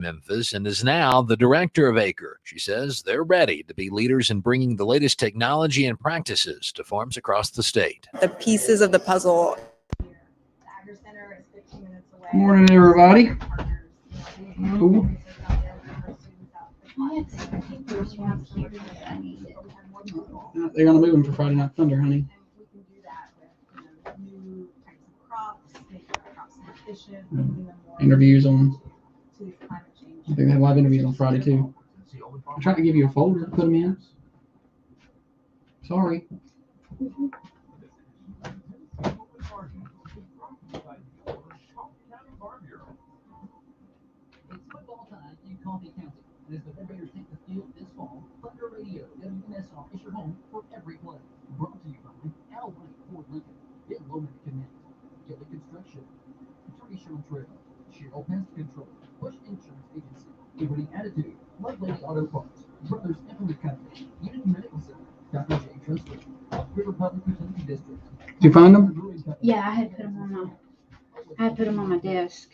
Memphis and is now the director of Acre. She says they're ready to be leaders in bringing the latest technology and practices to farms across the state. The pieces of the puzzle. Morning, everybody. Cool. They're going to move them for Friday Night Thunder, honey. Interviews on. I think they have live interviews on Friday too. I'm trying to give you a folder to put them in. Sorry. It's football time in Coffee County. And as the Red Raiders take the field this fall, Thunder Radio, WMSR is your home for every play. Brought to you by Al White Ford Lincoln, Ben Loman Connect, Kelly Construction, Attorney Sean Trail, Cheryl Pest Control, Bush Insurance Agency, Liberty Attitude, Love Lady Auto Parts, Brothers Implement Company, Unity Medical Center, Dr. J. Trustworthy, River Public Utility District. Did you find them? Yeah, I had put them on my desk.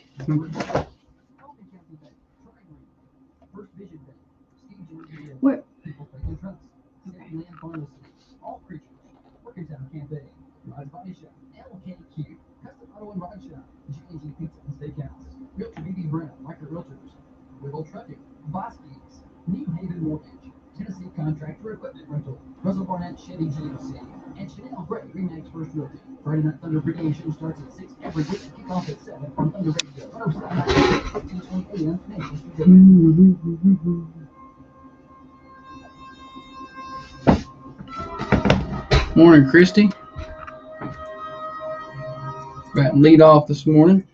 Where? All creatures, Working Town Campaign, Rise Body Shop, LKQ, Custom Auto and Ride Shop, G&G Pizza and Steakhouse, Realtor BB Brown, Micro Realtors, Wiggle Trucking, Bosky's, New Haven Mortgage, Tennessee Contractor Equipment Rental, Russell Barnett Chevy GMC, and Chanel Gray Remax First Realty. Friday Night Thunder pregame show starts at 6 every week and kick off at 7 on Thunder Radio. 1520 AM, Memphis, Virginia. Morning, Christy. Got lead off this morning.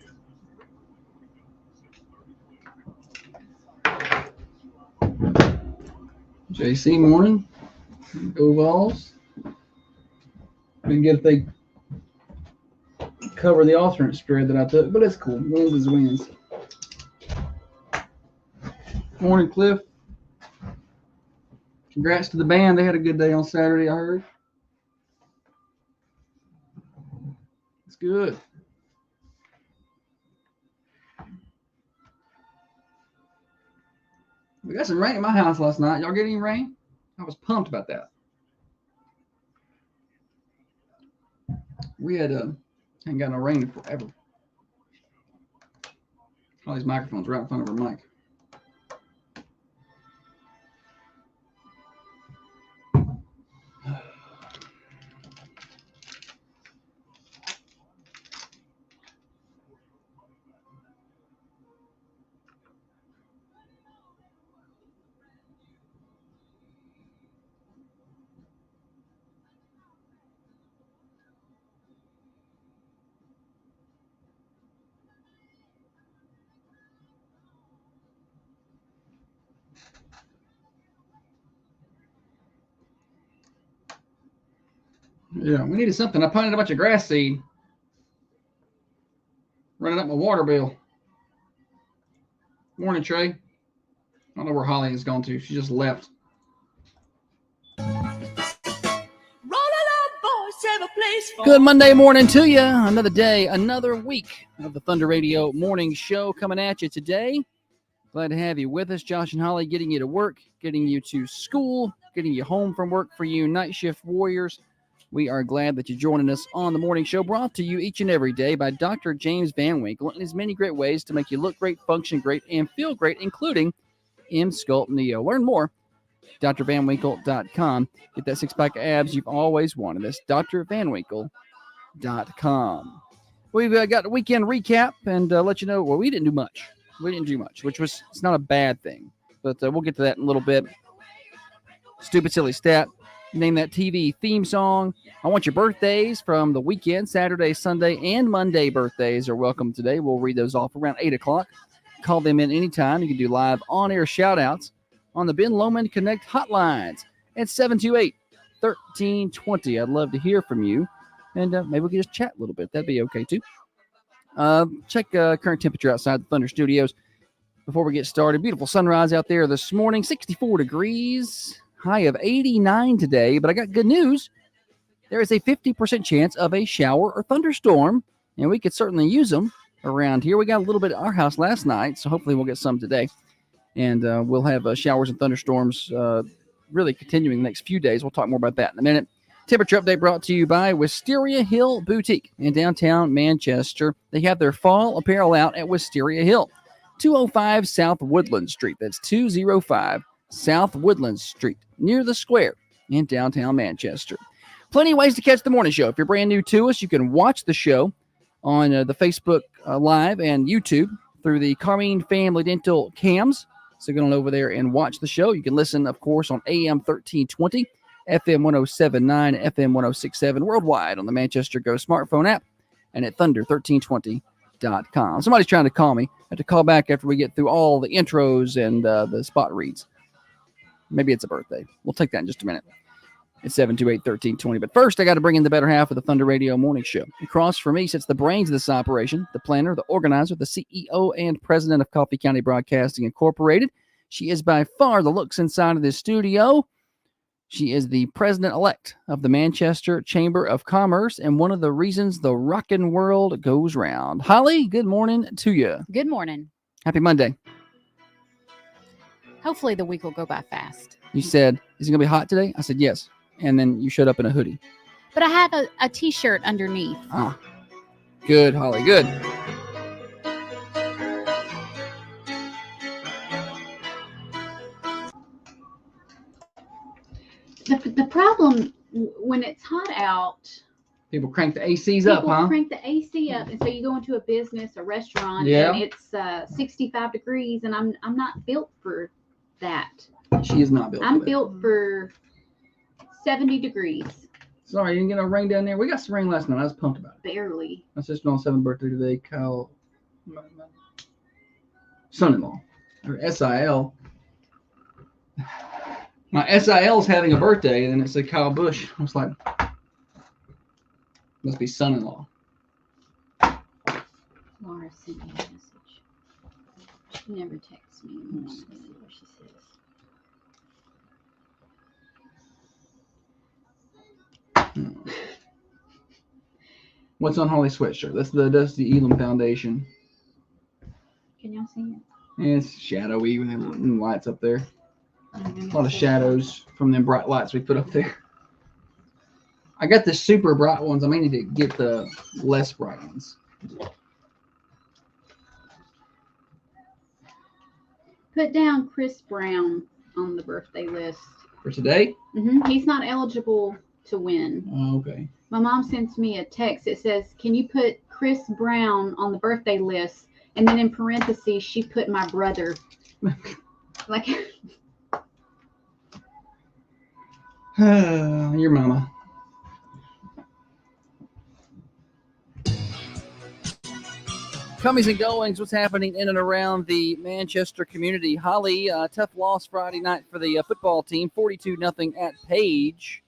JC, morning. Go Vols. Didn't get if they cover the alternate spread that I took, but it's cool. Wins is wins. Morning, Cliff. Congrats to the band. They had a good day on Saturday, I heard. It's good. We got some rain at my house last night. Y'all get any rain? I was pumped about that. We had ain't got no rain in forever. All these microphones right in front of our mic. Yeah, we needed something. I planted a bunch of grass seed. Running up my water bill. Morning, Trey. I don't know where Holly has gone to. She just left. Good Monday morning to you. Another day, another week of the Thunder Radio Morning Show coming at you today. Glad to have you with us. Josh and Holly getting you to work, getting you to school, getting you home from work for you night shift warriors. We are glad that you're joining us on the morning show, brought to you each and every day by Dr. James Van Winkle and his many great ways to make you look great, function great, and feel great, including M-Sculpt Neo. Learn more, drvanwinkle.com. Get that six-pack of abs you've always wanted. That's drvanwinkle.com. We've got a weekend recap and let you know, well, we didn't do much. Which was, it's not a bad thing, but we'll get to that in a little bit. Stupid, silly stat. Name that TV theme song. I want your birthdays from the weekend, Saturday, Sunday, and Monday birthdays are welcome today. We'll read those off around 8 o'clock. Call them in anytime. You can do live on-air shout-outs on the Ben Loman Connect hotlines at 728-1320. I'd love to hear from you, and maybe we can just chat a little bit. That'd be okay, too. Check current temperature outside the Thunder Studios before we get started. Beautiful sunrise out there this morning, 64 degrees. High of 89 today, but I got good news. There is a 50% chance of a shower or thunderstorm, and we could certainly use them around here. We got a little bit at our house last night, so hopefully we'll get some today. And we'll have showers and thunderstorms really continuing the next few days. We'll talk more about that in a minute. Temperature update brought to you by Wisteria Hill Boutique in downtown Manchester. They have their fall apparel out at Wisteria Hill, 205 South Woodland Street. That's 205 South Woodland Street, near the square in downtown Manchester. Plenty of ways to catch the morning show. If you're brand new to us, you can watch the show on the Facebook Live and YouTube through the Carmine Family Dental cams. So go on over there and watch the show. You can listen, of course, on AM 1320, FM 1079, FM 1067, worldwide on the Manchester Go smartphone app and at thunder1320.com. Somebody's trying to call me. I have to call back after we get through all the intros and the spot reads. Maybe it's a birthday. We'll take that in just a minute. It's 728-1320. But first, I got to bring in the better half of the Thunder Radio Morning Show. Across from me sits the brains of this operation, the planner, the organizer, the CEO, and president of Coffee County Broadcasting Incorporated. She is by far the looks inside of this studio. She is the president-elect of the Manchester Chamber of Commerce and one of the reasons the rockin' world goes round. Holly, good morning to you. Good morning. Happy Monday. Hopefully the week will go by fast. You said, is it going to be hot today? I said, yes. And then you showed up in a hoodie. But I have a T-shirt underneath. Ah, good, Holly, good. The problem when it's hot out, People crank the ACs up, people huh? crank the AC up, and so you go into a business, a restaurant, Yeah. and it's 65 degrees, and I'm not built for that. She is not built I'm for that. built for 70 degrees, Sorry, you didn't get no rain down there. We got some rain last night. I was pumped about it. barely. My sister-in-law's 7th birthday today. Kyle, my son-in-law, or SIL. My SIL's having a birthday, and it said Kyle Bush. I was like, must be son-in-law. Laura sent me a message. She never texts me anymore. Let's see what she says. What's on Holly's sweatshirt? That's the Elam Foundation. Can y'all see it? And it's shadowy with them lights up there. I don't know. A lot of shadows from them bright lights we put up there. I got the super bright ones. I may need to get the less bright ones. Put down Chris Brown on the birthday list. For today? He's not eligible to win. Oh, okay. My mom sends me a text that says, "Can you put Chris Brown on the birthday list?" And then in parentheses, she put my brother. Like, Your mama. Comings and goings, what's happening in and around the Manchester community? Holly, tough loss Friday night for the football team, 42-0 at Page.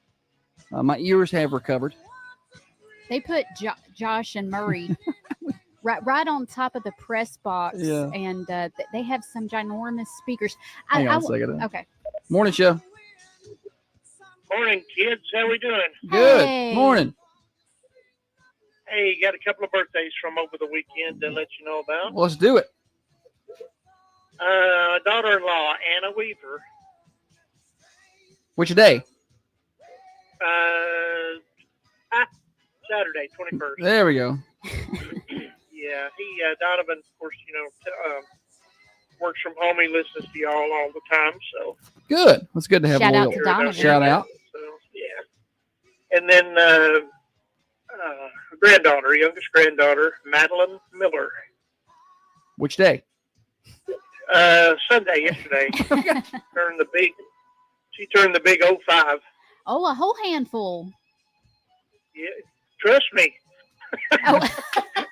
My ears have recovered. They put Josh and Murray right on top of the press box, Yeah. and they have some ginormous speakers. Hang on a second. Okay. Morning, show. Morning, kids. How we doing? Good. Hey. Morning. Hey, got a couple of birthdays from over the weekend to let you know about. Let's do it. Daughter-in-law, Anna Weaver. Which day? Saturday, 21st. There we go. Yeah, Donovan, of course, works from home. He listens to y'all all the time, so. Good. It's good to have Shout a out loyal to Donovan. shout out. So, yeah. And then youngest granddaughter, Madeline Miller. Which day? Sunday, yesterday. She turned the big 05. Oh, a whole handful. Yeah, trust me. Oh.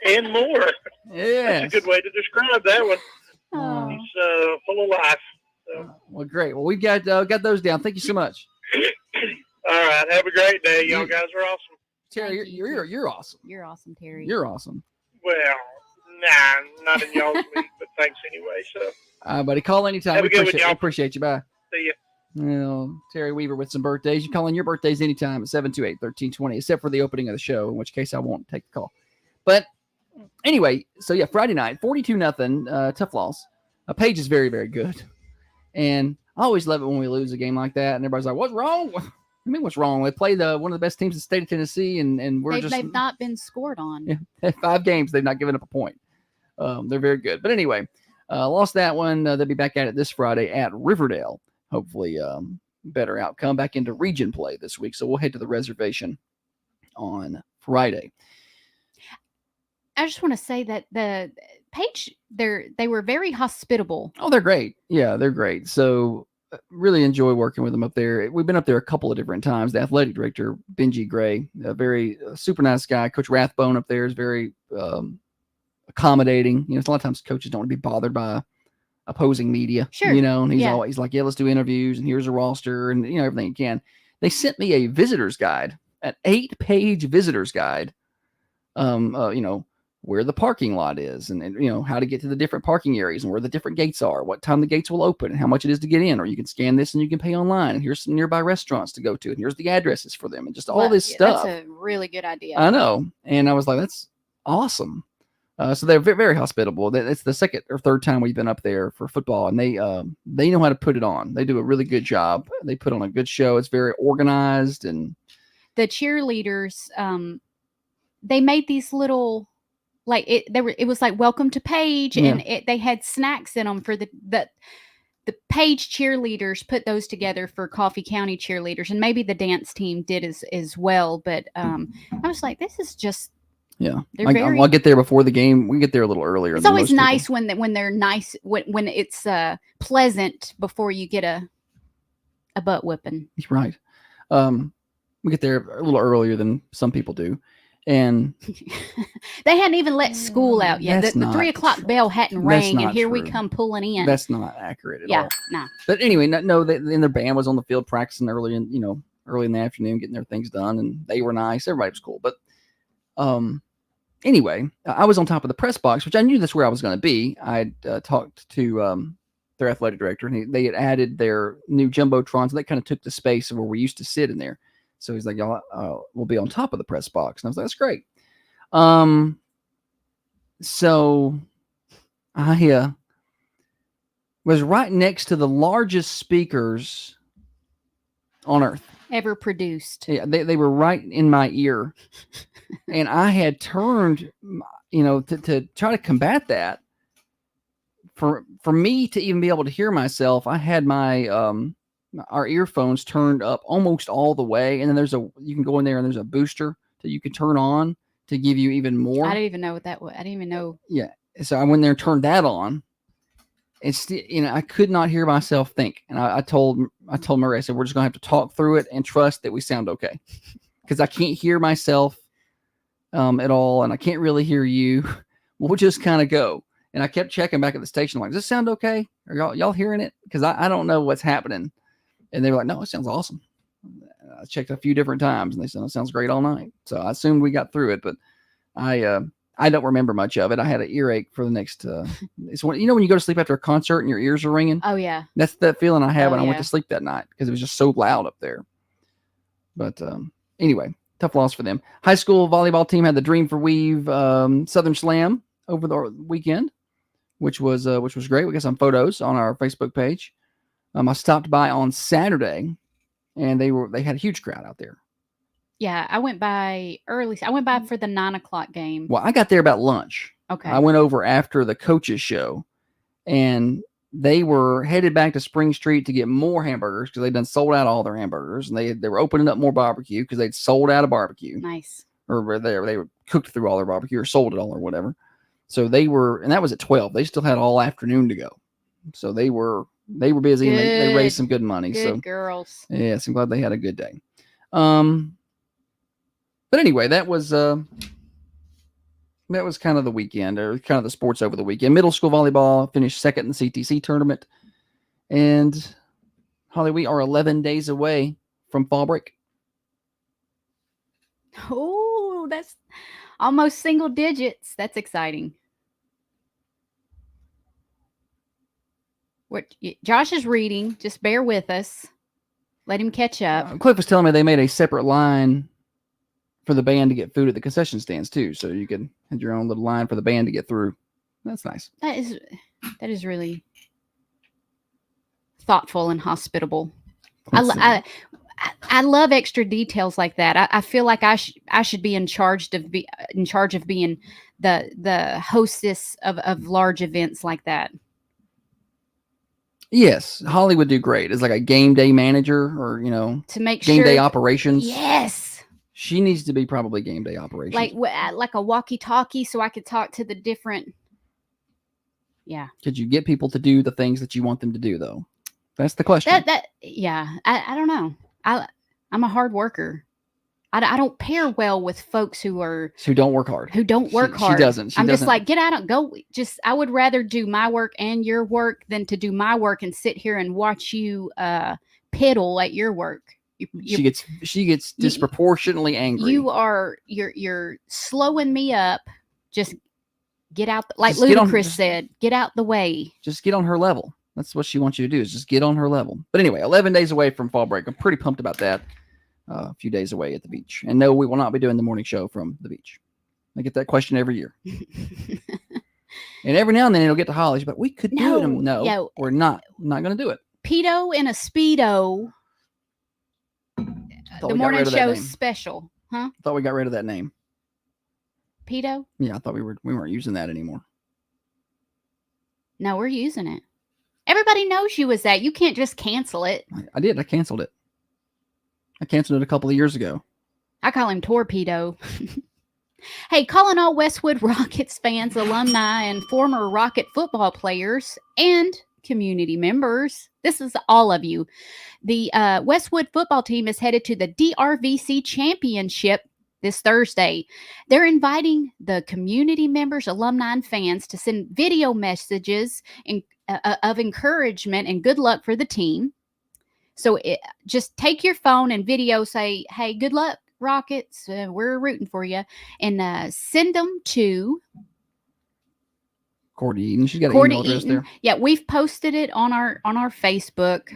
And more. Yeah. That's a good way to describe that one. Oh. He's full of life. So. Well, great. Well, we've got those down. Thank you so much. All right. Have a great day. Y'all guys are awesome. Terry, you're awesome. You're awesome, Terry. You're awesome. Well, nah, not in y'all's league, but thanks anyway. So. Buddy, call anytime. Have We a good one, appreciate, y'all. appreciate you. Bye. See ya. Well, Terry Weaver with some birthdays. You call in your birthdays anytime at 728-1320, except for the opening of the show, in which case I won't take the call. But Anyway, so yeah, Friday night, 42-0, tough loss. Paige is very, very good. And I always love it when we lose a game like that. And everybody's like, what's wrong? I mean, what's wrong? They play one of the best teams in the state of Tennessee, and They've not been scored on. Yeah, 5 games, they've not given up a point. They're very good. But anyway, lost that one. They'll be back at it this Friday at Riverdale. Hopefully, better outcome. Back into region play this week. So we'll head to the reservation on Friday. I just want to say that the Page, they were very hospitable. Oh, they're great. Yeah, they're great. So really enjoy working with them up there. We've been up there a couple of different times. The athletic director, Benji Gray, a very super nice guy. Coach Rathbone up there is very accommodating. You know, a lot of times coaches don't want to be bothered by opposing media. Sure. You know, and he's Yeah. always like, yeah, let's do interviews and here's a roster and, you know, everything you can. They sent me a visitor's guide, an 8-page visitor's guide. You know, where the parking lot is and, you know, how to get to the different parking areas and where the different gates are, what time the gates will open and how much it is to get in, or you can scan this and you can pay online. And here's some nearby restaurants to go to. And here's the addresses for them and just all this stuff. That's a really good idea. I know. And I was like, that's awesome. So they're very, very hospitable. It's the second or third time we've been up there for football, and they know how to put it on. They do a really good job. They put on a good show. It's very organized, and the cheerleaders, they made these little, like it was like welcome to Page, Yeah. and they had snacks in them for the Page cheerleaders put those together for Coffee County cheerleaders, and maybe the dance team did as well. But I was like, this is just. yeah. They're I'll get there before the game. We get there a little earlier. It's than always most nice people. when they're nice when it's pleasant before you get a butt whipping. Right. We get there a little earlier than some people do. And They hadn't even let school out yet. That's The not 3 o'clock bell hadn't That's rang, and not here we true. come pulling in. that's not accurate at all. no. But anyway, no, then their band was on the field practicing early in the afternoon, getting their things done, and they were nice. Everybody was cool. But anyway, I was on top of the press box, which I knew that's where I was going to be. I talked to their athletic director, and they had added their new jumbotrons, and they kind of took the space of where we used to sit in there. So he's like, y'all, we'll be on top of the press box. And I was like, that's great. So I was right next to the largest speakers on earth. Ever produced. Yeah, they were right in my ear. And I had turned, to try to combat that. For me to even be able to hear myself, I had my our earphones turned up almost all the way, and then you can go in there and there's a booster that you can turn on to give you even more. I didn't even know what that was. I didn't even know. Yeah, so I went there and turned that on. It's I could not hear myself think, and I told Murray, I said, we're just gonna have to talk through it and trust that we sound okay, because I can't hear myself at all, and I can't really hear you. We'll just kind of go. And I kept checking back at the station, like, does this sound okay? Are y'all hearing it? Because I don't know what's happening. And they were like, no, it sounds awesome. I checked a few different times, and they said, it sounds great all night. So I assumed we got through it, but I don't remember much of it. I had an earache for the next. It's when you go to sleep after a concert and your ears are ringing. Oh yeah, that's that feeling I had when I went yeah. to sleep that night, because it was just so loud up there. But anyway, tough loss for them. High school volleyball team had the Dream for Weave Southern Slam over the weekend, which was great. We got some photos on our Facebook page. I stopped by on Saturday, and they had a huge crowd out there. Yeah, I went by early. I went by for the 9 o'clock game. Well, I got there about lunch. Okay. I went over after the coaches show, and they were headed back to Spring Street to get more hamburgers, because they'd done sold out all their hamburgers, and they were opening up more barbecue because they'd sold out of barbecue. Nice. Or they were cooked through all their barbecue or sold it all or whatever. So they were, and that was at 12. They still had all afternoon to go. So they were busy, and they raised some good money. Good girls. Yes, I'm glad they had a good day. But anyway, that was kind of the weekend, or kind of the sports over the weekend. Middle school volleyball finished second in the CTC tournament. And Holly, we are 11 days away from fall break. Oh, that's almost single digits. That's exciting. Josh is reading. Just bear with us. Let him catch up. Cliff was telling me they made a separate line for the band to get food at the concession stands too, so you could have your own little line for the band to get through. That's nice. That is really thoughtful and hospitable. I love extra details like that. I feel like I should be in charge of being the hostess of large events like that. Yes, Holly would do great as like a game day manager, or To make game sure day operations. Yes. She needs to be probably game day operations. Like a walkie-talkie, so I could talk to the different. Yeah. Could you get people to do the things that you want them to do, though? That's the question. I don't know. I'm a hard worker. I don't pair well with folks who don't work hard. Who don't work hard. She doesn't. I'm just like, get out and go. I would rather do my work and your work than to do my work and sit here and watch you piddle at your work. She gets disproportionately angry. You're slowing me up. Just get out. Like Ludacris said, get out the way. Just get on her level. That's what she wants you to do, is just get on her level. But anyway, 11 days away from fall break. I'm pretty pumped about that. A few days away at the beach. And no, we will not be doing the morning show from the beach. I get that question every year. And every now and then it'll get to Holly, but we could do it. No, we're not. I'm not going to do it. Pedo in a Speedo. The morning show's special. Huh? I thought we got rid of that name. Pedo? Yeah, I thought we weren't using that anymore. No, we're using it. Everybody knows you as that. You can't just cancel it. I did. I canceled it. I canceled it a couple of years ago. I call him Torpedo. Hey, calling all Westwood Rockets fans, alumni, and former Rocket football players and community members. This is all of you. The Westwood football team is headed to the DRVC Championship this Thursday. They're inviting the community members, alumni, and fans to send video messages of encouragement and good luck for the team. So just take your phone and video, say, hey, good luck, Rockets. We're rooting for you. And send them to Courtney Eaton. She's got an email address there. Yeah, we've posted it on our Facebook.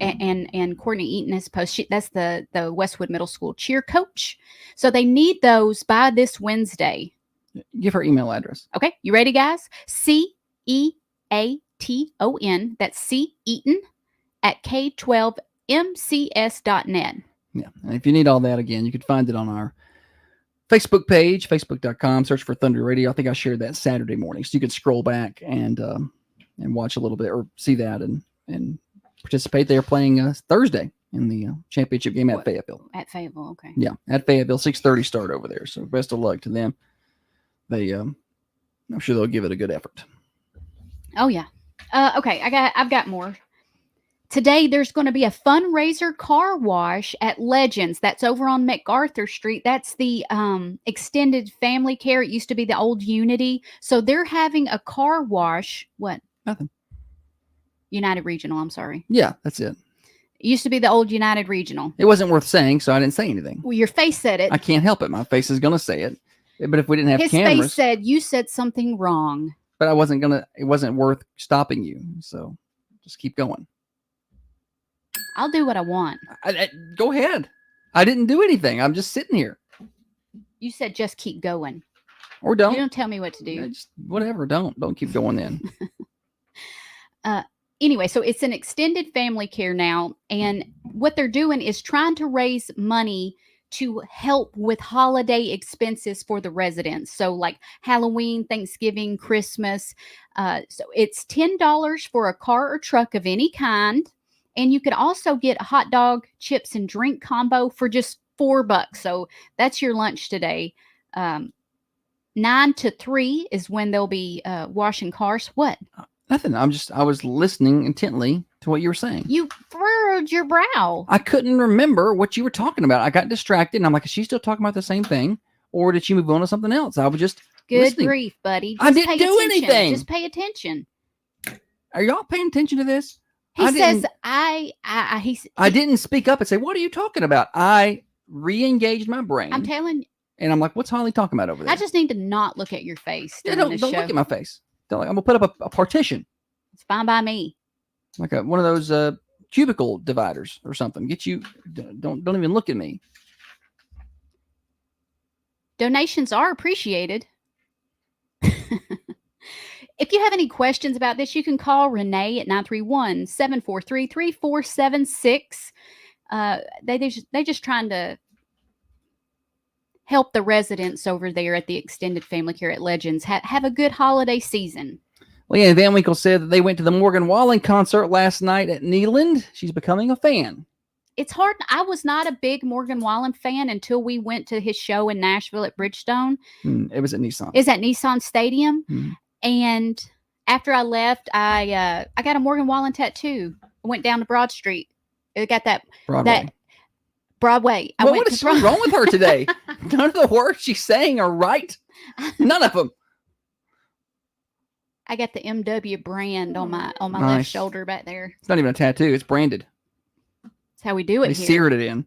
And Courtney Eaton has posted. That's the Westwood Middle School cheer coach. So they need those by this Wednesday. Give her email address. Okay, you ready, guys? CEATON. That's C Eaton at K12mcs.net. Yeah, and if you need all that, again, you can find it on our Facebook page, facebook.com. Search for Thunder Radio. I think I shared that Saturday morning, so you can scroll back and watch a little bit, or see that and participate. They are playing Thursday in the championship game at Fayetteville. At Fayetteville, okay. Yeah, at Fayetteville, 6:30 start over there. So best of luck to them. They, I'm sure they'll give it a good effort. Oh yeah. Okay, I've got more. Today, there's going to be a fundraiser car wash at Legends. That's over on MacArthur Street. That's the extended family care. It used to be the old Unity. So they're having a car wash. What? Nothing. United Regional, I'm sorry. Yeah, that's it. It used to be the old United Regional. It wasn't worth saying, so I didn't say anything. Well, your face said it. I can't help it. My face is going to say it. But if we didn't have His cameras... face said, you said something wrong. But it wasn't worth stopping you. So just keep going. I'll do what I want. Go ahead. I didn't do anything. I'm just sitting here. You said just keep going. Or don't. You don't tell me what to do. Just whatever. Don't keep going then. Anyway, so it's an extended family care now. And what they're doing is trying to raise money to help with holiday expenses for the residents. So like Halloween, Thanksgiving, Christmas. So it's $10 for a car or truck of any kind. And you can also get a hot dog, chips, and drink combo for just $4. So that's your lunch today. 9 to 3 is when they'll be washing cars. What? Nothing. I was listening intently to what you were saying. You furrowed your brow. I couldn't remember what you were talking about. I got distracted, and I'm like, is she still talking about the same thing? Or did she move on to something else? I was just listening. Grief, buddy. I didn't do anything. Just pay attention. Are y'all paying attention to this? He says, I didn't speak up and say, what are you talking about? I re-engaged my brain. I'm telling you. And I'm like, what's Holly talking about over there? I just need to not look at your face. Yeah, don't look at my face. I'm going to put up a partition. It's fine by me. Like one of those cubicle dividers or something. Get you, don't even look at me. Donations are appreciated. If you have any questions about this, you can call Renee at 931-743-3476. They just trying to help the residents over there at the extended family care at Legends have a good holiday season. Leanne Van Winkle said that they went to the Morgan Wallen concert last night at Neyland. She's becoming a fan. It's hard. I was not a big Morgan Wallen fan until we went to his show in Nashville at Bridgestone. It was at Nissan. It's at Nissan Stadium. And after I left, I got a Morgan Wallen tattoo. I went down to Broad Street. It got that Broadway. What is wrong with her today? None of the words she's saying are right. None of them. I got the MW brand on my Nice. left shoulder back there. It's not even a tattoo. It's branded. That's how we do it They here. seared it in.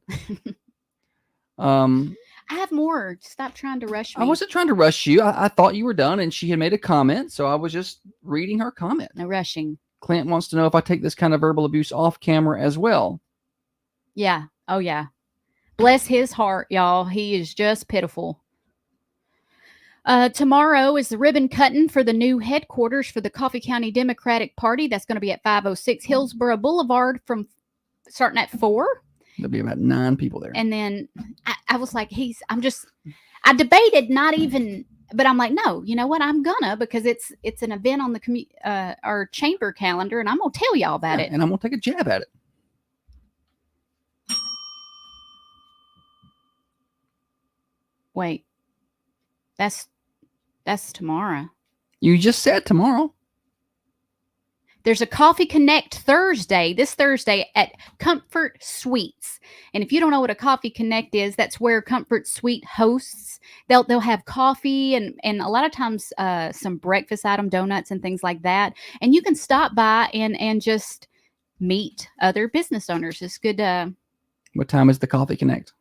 I have more. Stop trying to rush me. I wasn't trying to rush you. I thought you were done, and she had made a comment, so I was just reading her comment. No rushing. Clint wants to know if I take this kind of verbal abuse off camera as well. Yeah. Oh, yeah. Bless his heart, y'all. He is just pitiful. Tomorrow is the ribbon cutting for the new headquarters for the Coffee County Democratic Party. That's going to be at 506 Hillsborough Boulevard starting at 4. There'll be about 9 people there. And then I was like, I debated not even, but I'm like, no, you know what? I'm gonna, because it's an event on the our chamber calendar, and I'm gonna tell y'all about it. And I'm gonna take a jab at it. Wait, that's tomorrow. You just said tomorrow. There's a Coffee Connect Thursday, this Thursday at Comfort Suites. And if you don't know what a Coffee Connect is, that's where Comfort Suite hosts. They'll have coffee and a lot of times some breakfast item, donuts and things like that. And you can stop by and just meet other business owners. It's good. What time is the Coffee Connect?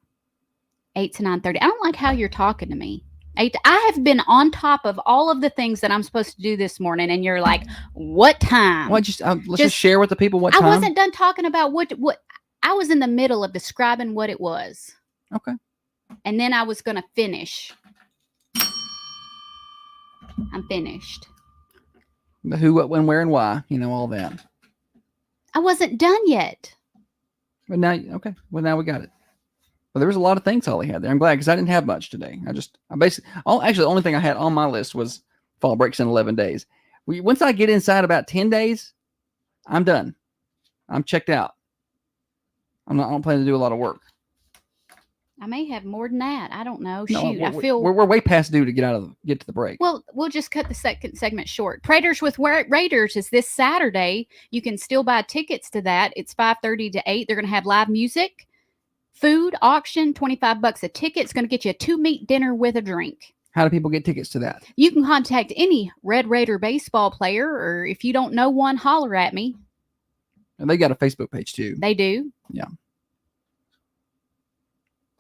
8 to 9:30. I don't like how you're talking to me. I have been on top of all of the things that I'm supposed to do this morning, and you're like, "What time?" Well, let's just share with the people what time. I wasn't done talking about what. I was in the middle of describing what it was. Okay. And then I was going to finish. I'm finished. The who, what, when, where, and why. All that. I wasn't done yet. But now, okay. Well, now we got it. Well, there was a lot of things Holly had there. I'm glad because I didn't have much today. Actually, the only thing I had on my list was fall breaks in 11 days. Once I get inside about 10 days, I'm done. I'm checked out. I don't plan to do a lot of work. I may have more than that. I don't know. No, Shoot, I feel we're way past due to get to the break. Well, we'll just cut the second segment short. Praters with Raiders is this Saturday. You can still buy tickets to that. It's 5:30 to 8. They're going to have live music. Food auction, $25 a ticket. It's going to get you a 2-meat dinner with a drink. How do people get tickets to that? You can contact any Red Raider baseball player, or if you don't know one, holler at me. And they got a Facebook page too. They do. Yeah.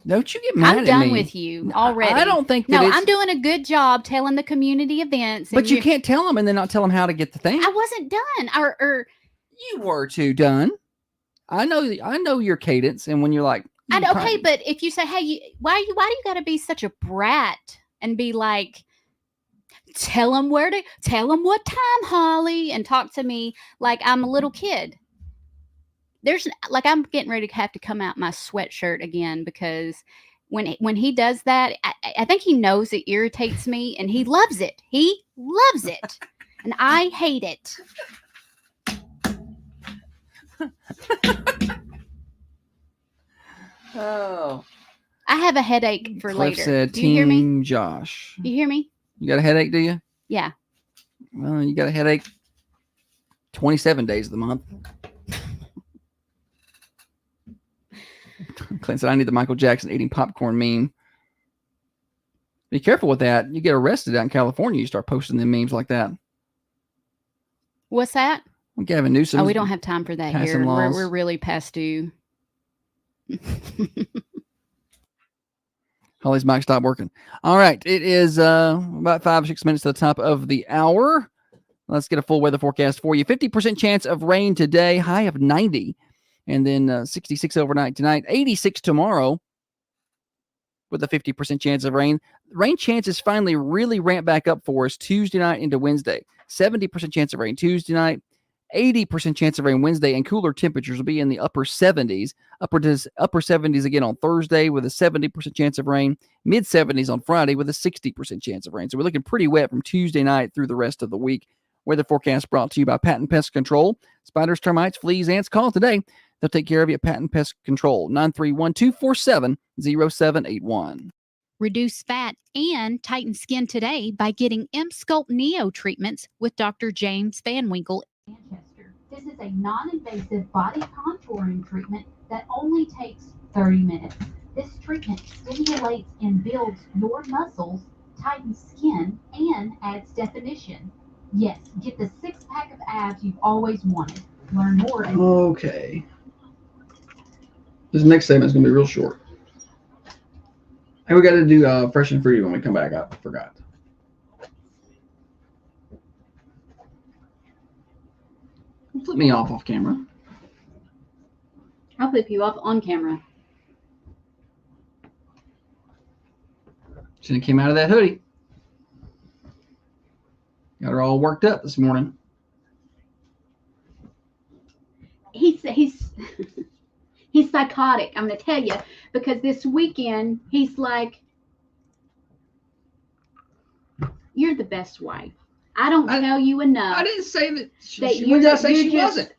Don't you get mad at me. I'm done with you already. I don't think that I'm doing a good job telling the community events. But you can't tell them and then not tell them how to get the thing. I wasn't done. Or you were too done. I know your cadence, and when you're like, okay, but if you say, "Hey, why do you got to be such a brat and be like, tell them what time, Holly, and talk to me like I'm a little kid." I'm getting ready to have to come out my sweatshirt again because when he does that, I think he knows it irritates me, and he loves it. He loves it, and I hate it. Oh, I have a headache for Cliff later. Said, do you hear me? Josh. You hear me? You got a headache, do you? Yeah. Well, you got a headache 27 days of the month. Clint said, I need the Michael Jackson eating popcorn meme. Be careful with that. You get arrested out in California, you start posting them memes like that. What's that? Gavin Newsom. Oh, we don't have time for that here. We're really past due. Holly's mic stopped working. All right. It is about 5 or 6 minutes to the top of the hour. Let's get a full weather forecast for you. 50% chance of rain today, high of 90. And then 66 overnight tonight, 86 tomorrow. with a 50% chance of rain. Rain chances finally really ramp back up for us Tuesday night into Wednesday. 70% chance of rain Tuesday night, 80% chance of rain Wednesday, and cooler temperatures will be in the upper 70s. Upper 70s again on Thursday with a 70% chance of rain. Mid 70s on Friday with a 60% chance of rain. So we're looking pretty wet from Tuesday night through the rest of the week. Weather forecast brought to you by Patent Pest Control. Spiders, termites, fleas, ants. Call today. They'll take care of you at Patent Pest Control. 931-247-0781. Reduce fat and tighten skin today by getting M-Sculpt Neo treatments with Dr. James Van Winkle. Manchester. This is a non-invasive body contouring treatment that only takes 30 minutes. This treatment stimulates and builds your muscles, tightens skin, and adds definition. Yes, get the six-pack of abs you've always wanted. Learn more at Okay. This next segment's going to be real short. And we got to do fresh and fruity when we come back. I forgot. Flip me off camera. I'll flip you off on camera. Shouldn't have came out of that hoodie. Got her all worked up this morning. He's he's psychotic. I'm going to tell you, because this weekend he's like, "You're the best wife. I don't tell you enough." I didn't say that. When did I say she wasn't?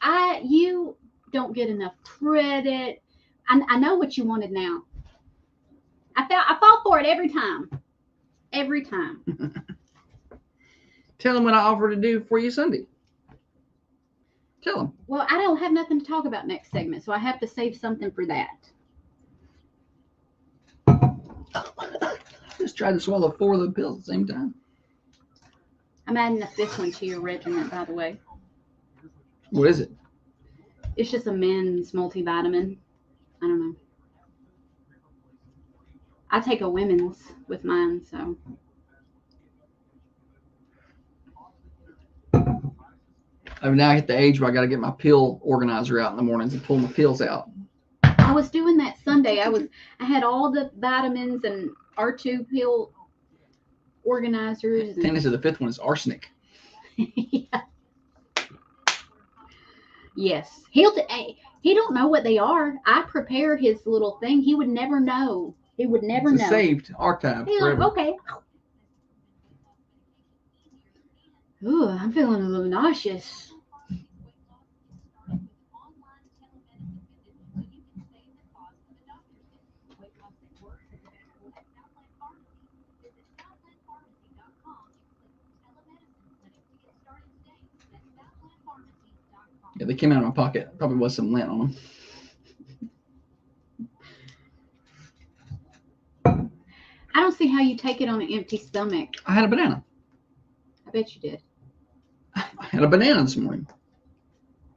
You don't get enough credit. I know what you wanted now. I fall for it every time. Every time. Tell him what I offered to do for you Sunday. Tell him. Well, I don't have nothing to talk about next segment, so I have to save something for that. Just tried to swallow 4 of the pills at the same time. I'm adding a 5th one to your regimen, by the way. What is it? It's just a men's multivitamin. I don't know. I take a women's with mine, so. I've now hit the age where I got to get my pill organizer out in the mornings and pull my pills out. I was doing that Sunday. I had all the vitamins and R2 pill organizers. I think this is the 5th one is arsenic. Yeah. Yes. He don't know what they are. I prepare his little thing. He would never know. He would never It's know. saved, archived forever. Okay. Ooh, I'm feeling a little nauseous. Yeah, they came out of my pocket. Probably was some lint on them. I don't see how you take it on an empty stomach. I had a banana. I bet you did. I had a banana this morning.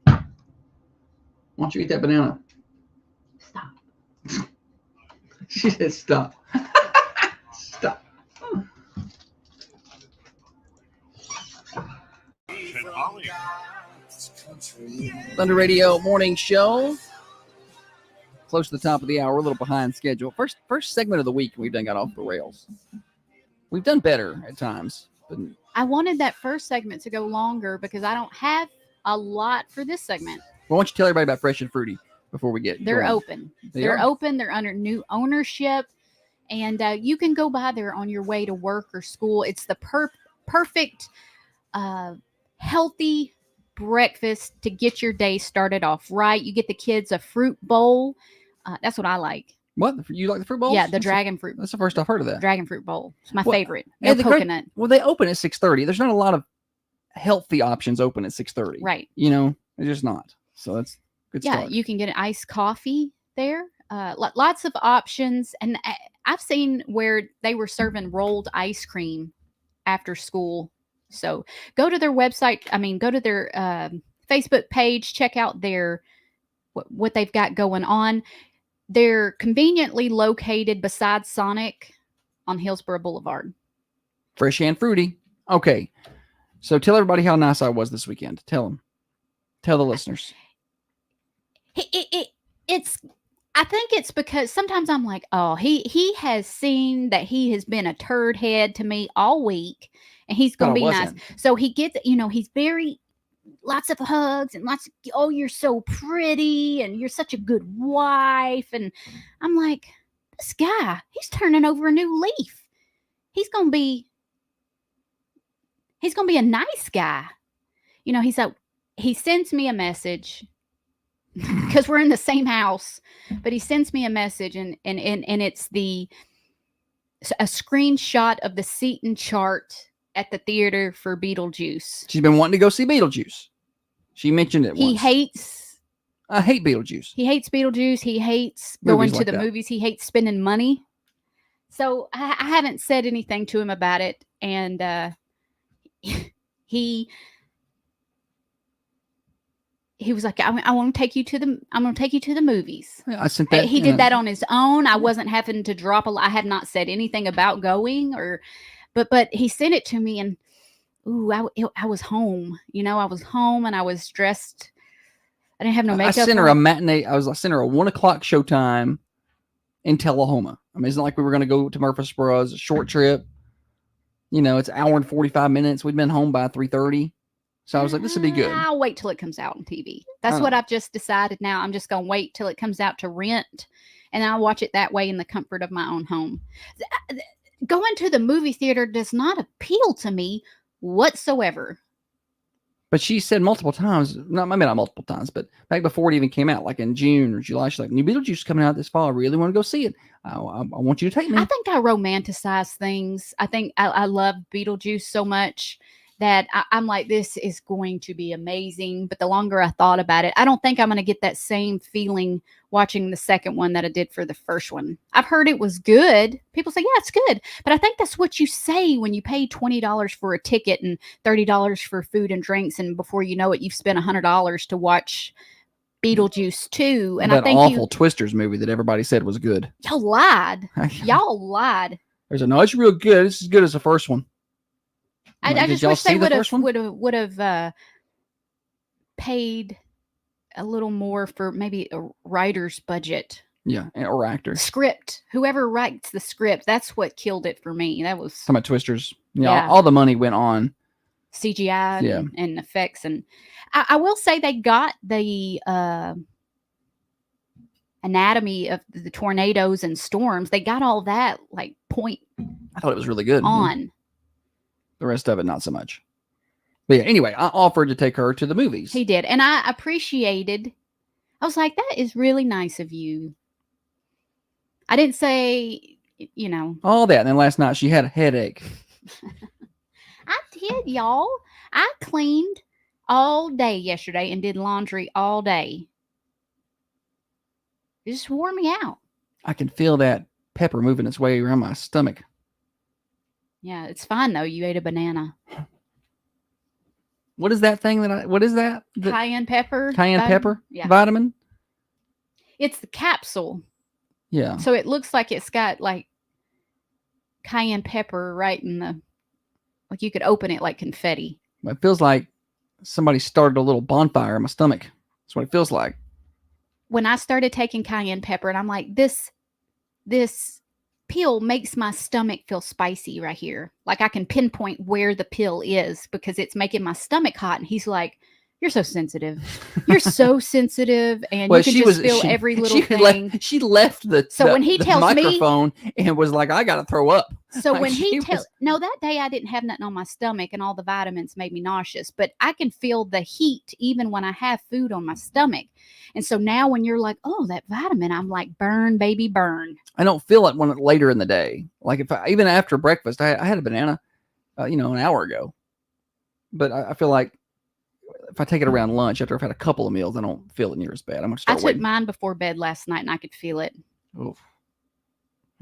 Why don't you eat that banana? Stop. She said stop. Stop. Thunder Radio Morning Show. Close to the top of the hour, a little behind schedule. First segment of the week, we've done got off the rails. We've done better at times. But I wanted that first segment to go longer because I don't have a lot for this segment. Well, why don't you tell everybody about Fresh and Fruity before we get They're going? open. They're open. They're under new ownership. And you can go by there on your way to work or school. It's the perfect, healthy breakfast to get your day started off right. You get the kids a fruit bowl. That's what I like. What? You like the fruit bowls? Yeah, the dragon fruit. That's the first I've heard of that. Dragon fruit bowl. It's my Well, favorite. No coconut. Well, they open at 6:30. There's not a lot of healthy options open at 6:30. Right. You know, it's just not. So that's good Yeah, start. you can get an iced coffee there. Lots of options. And I've seen where they were serving rolled ice cream after school. So go to their website. Go to their Facebook page. Check out their what they've got going on. They're conveniently located beside Sonic on Hillsborough Boulevard. Fresh and fruity. Okay. So tell everybody how nice I was this weekend. Tell them. Tell the listeners. It's I think it's because sometimes I'm like, oh, he has seen that he has been a turd head to me all week, and he's Thought gonna I be nice. wasn't. So he gets, he's very lots of hugs and lots of, oh, you're so pretty and you're such a good wife. And I'm like, this guy, he's turning over a new leaf. He's gonna be a nice guy. He's like, he sends me a message because we're in the same house, but he sends me a message and it's a screenshot of the seating chart at the theater for Beetlejuice. She's been wanting to go see Beetlejuice. She mentioned it once. I hate Beetlejuice. He hates Beetlejuice. He hates going to the that. movies. He hates spending money. So I haven't said anything to him about it. And he was like, I want to take you to I'm going to take you to the movies. Yeah, I sent that. He did that on his own. I wasn't having to drop I have not said anything about going but he sent it to me and I was home. I was home and I was dressed. I didn't have no makeup. I sent her a matinee. I sent her a 1:00 showtime in Tullahoma. I mean, it's not like we were going to go to Murfreesboro. It's a short trip. It's an hour and 45 minutes. We'd been home by 3:30. So I was like, this would be good. I'll wait till it comes out on TV. That's what I've just decided now. I'm just going to wait till it comes out to rent, and I'll watch it that way in the comfort of my own home. Going to the movie theater does not appeal to me whatsoever. But she said multiple times, not multiple times, but back before it even came out, like in June or July, she's like, new Beetlejuice is coming out this fall. I really want to go see it. I want you to take me. I think I romanticize things. I think I love Beetlejuice so much that I'm like, this is going to be amazing. But the longer I thought about it, I don't think I'm going to get that same feeling watching the second one that I did for the first one. I've heard it was good. People say, yeah, it's good. But I think that's what you say when you pay $20 for a ticket and $30 for food and drinks. And before you know it, you've spent $100 to watch Beetlejuice 2. And that I think awful Twisters movie that everybody said was good. Y'all lied. Y'all lied. There's no, it's real good. It's as good as the first one. I just wish they would have paid a little more for maybe a writer's budget. Yeah, or actor. Script. Whoever writes the script, that's what killed it for me. That was some of Twisters. Yeah, all the money went on CGI and effects. And I will say they got the anatomy of the tornadoes and storms. They got all that point. I thought it was really good. On. The rest of it, not so much. But yeah, anyway, I offered to take her to the movies. He did. And I appreciated. I was like, that is really nice of you. I didn't say, all that. And then last night she had a headache. I did, y'all. I cleaned all day yesterday and did laundry all day. It just wore me out. I can feel that pepper moving its way around my stomach. Yeah, it's fine though. You ate a banana. What is that thing what is that? Cayenne pepper. Cayenne pepper? Yeah. Vitamin? It's the capsule. Yeah. So it looks like it's got cayenne pepper right in you could open it like confetti. It feels like somebody started a little bonfire in my stomach. That's what it feels like. When I started taking cayenne pepper, and I'm like, this pill makes my stomach feel spicy right here. Like I can pinpoint where the pill is because it's making my stomach hot. And he's like, you're so sensitive. You're so sensitive. And you can just feel every little thing. She left when he tells microphone and was like, I got to throw up. So when he tells, no, that day I didn't have nothing on my stomach and all the vitamins made me nauseous, but I can feel the heat even when I have food on my stomach. And so now when you're like, oh, that vitamin, I'm like, burn, baby, burn. I don't feel it later in the day. Like even after breakfast, I had a banana, an hour ago, but I feel like if I take it around lunch after I've had a couple of meals, I don't feel it near as bad. I'm going to start I took mine before bed last night and I could feel it. Oof.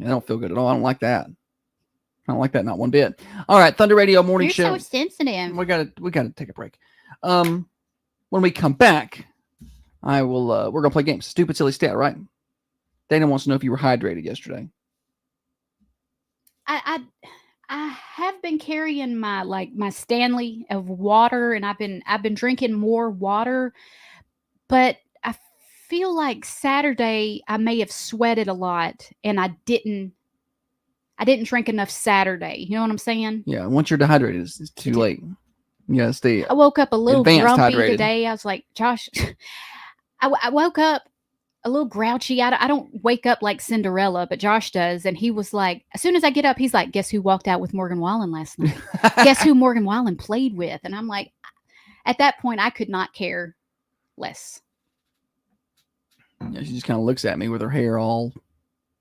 I don't feel good at all. I don't like that. I don't like that, not one bit. All right, Thunder Radio Morning Show. You're so sensitive. We gotta take a break. When we come back, we're gonna play games. Stupid silly stat, right? Dana wants to know if you were hydrated yesterday. I have been carrying my Stanley of water, and I've been drinking more water, but I feel like Saturday I may have sweated a lot and I didn't drink enough Saturday. You know what I'm saying? Yeah, once you're dehydrated, it's too late. You gotta stay. I woke up a little Advanced grumpy hydrated. today. I was like, Josh, I woke up a little grouchy. I don't wake up like Cinderella, but Josh does. And he was like, as soon as I get up, he's like, guess who walked out with Morgan Wallen last night? Guess who Morgan Wallen played with? And I'm like, at that point, I could not care less. Yeah, she just kind of looks at me with her hair all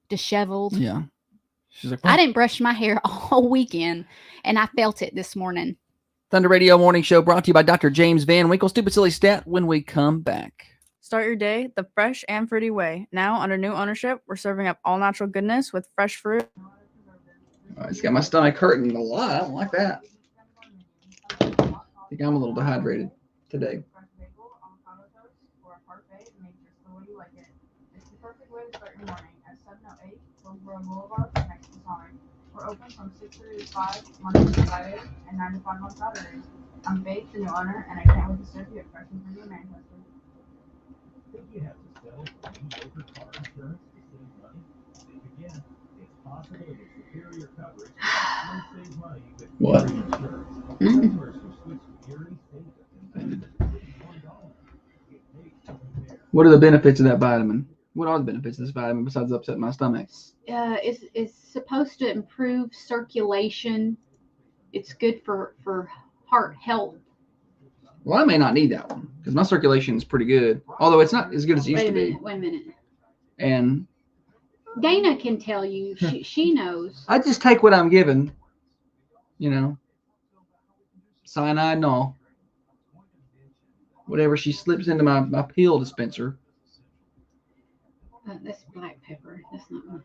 Disheveled. Yeah. She's like, I didn't brush my hair all weekend, and I felt it this morning. Thunder Radio Morning Show brought to you by Dr. James Van Winkle. Stupid Silly Stat when we come back. Start your day the fresh and fruity way. Now, under new ownership, we're serving up all natural goodness with fresh fruit. It's got my stomach hurting a lot. I don't like that. I think I'm a little dehydrated today. It's the perfect way to start your morning at 708 Hillsborough Boulevard next to Sonic. We're open from 6:30 to 5 Monday to Friday and 9 to 5 on Saturdays. I'm Faith, the new owner, and I can't wait to serve you at Fresh and Fruity in Manchester. Think you have to sell mediocre car insurance to save money? Think again. It's possible to get superior coverage and save money with What? Erie Insurance. Customers who switch to Erie save $51. Get paid to compare. What are the benefits of that vitamin? What are the benefits of this vitamin besides upsetting my stomach? It's supposed to improve circulation. It's good for heart health. Well, I may not need that one because my circulation is pretty good, although it's not as good as it used to be. Wait a minute. And Dana can tell you. She knows. I just take what I'm given, you know, cyanide and all. Whatever she slips into my pill dispenser. That's black pepper. That's not one.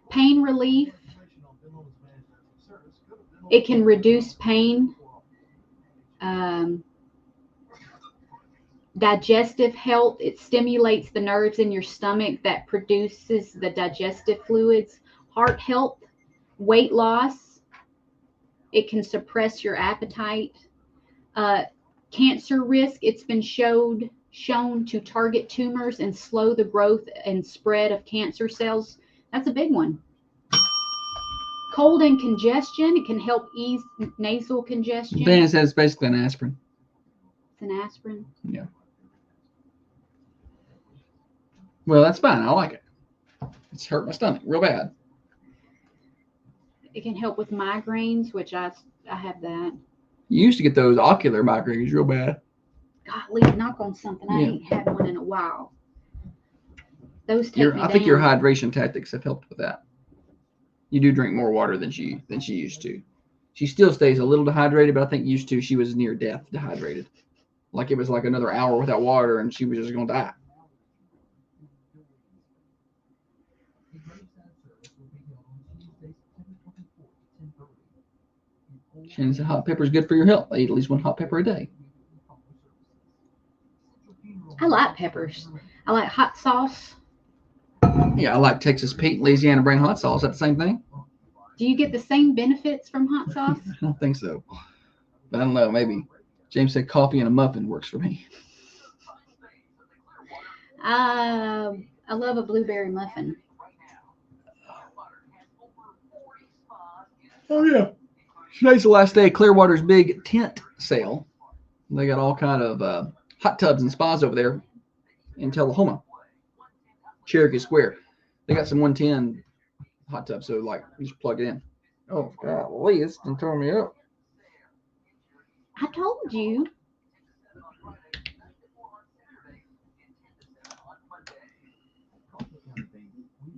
Pain relief. It can reduce pain. Digestive health. It stimulates the nerves in your stomach that produces the digestive fluids. Heart health. Weight loss. It can suppress your appetite. Cancer risk. It's been shown to target tumors and slow the growth and spread of cancer cells. That's a big one. Cold and congestion. It can help ease nasal congestion. Dan says it's basically an aspirin. It's an aspirin. Yeah. Well, that's fine. I like it. It's hurt my stomach real bad. It can help with migraines, which I have that. You used to get those ocular migraines real bad. Golly, knock on something. I ain't had one in a while. Those take me down. I think your hydration tactics have helped with that. You do drink more water than she used to. She still stays a little dehydrated, but I think used to she was near death dehydrated. Like it was like another hour without water and she was just going to die. Shannon said hot pepper is good for your health. I eat at least one hot pepper a day. I like peppers. I like hot sauce. Yeah, I like Texas Pete, Louisiana brand hot sauce. Is that the same thing? Do you get the same benefits from hot sauce? I don't think so. But I don't know. Maybe. James said coffee and a muffin works for me. I love a blueberry muffin. Oh, yeah. Today's the last day of Clearwater's big tent sale. They got all kind of hot tubs and spas over there in Tullahoma, Cherokee Square. They got some 110 hot tubs, so like you just plug it in. Oh, golly, it's been throwing me up. I told you.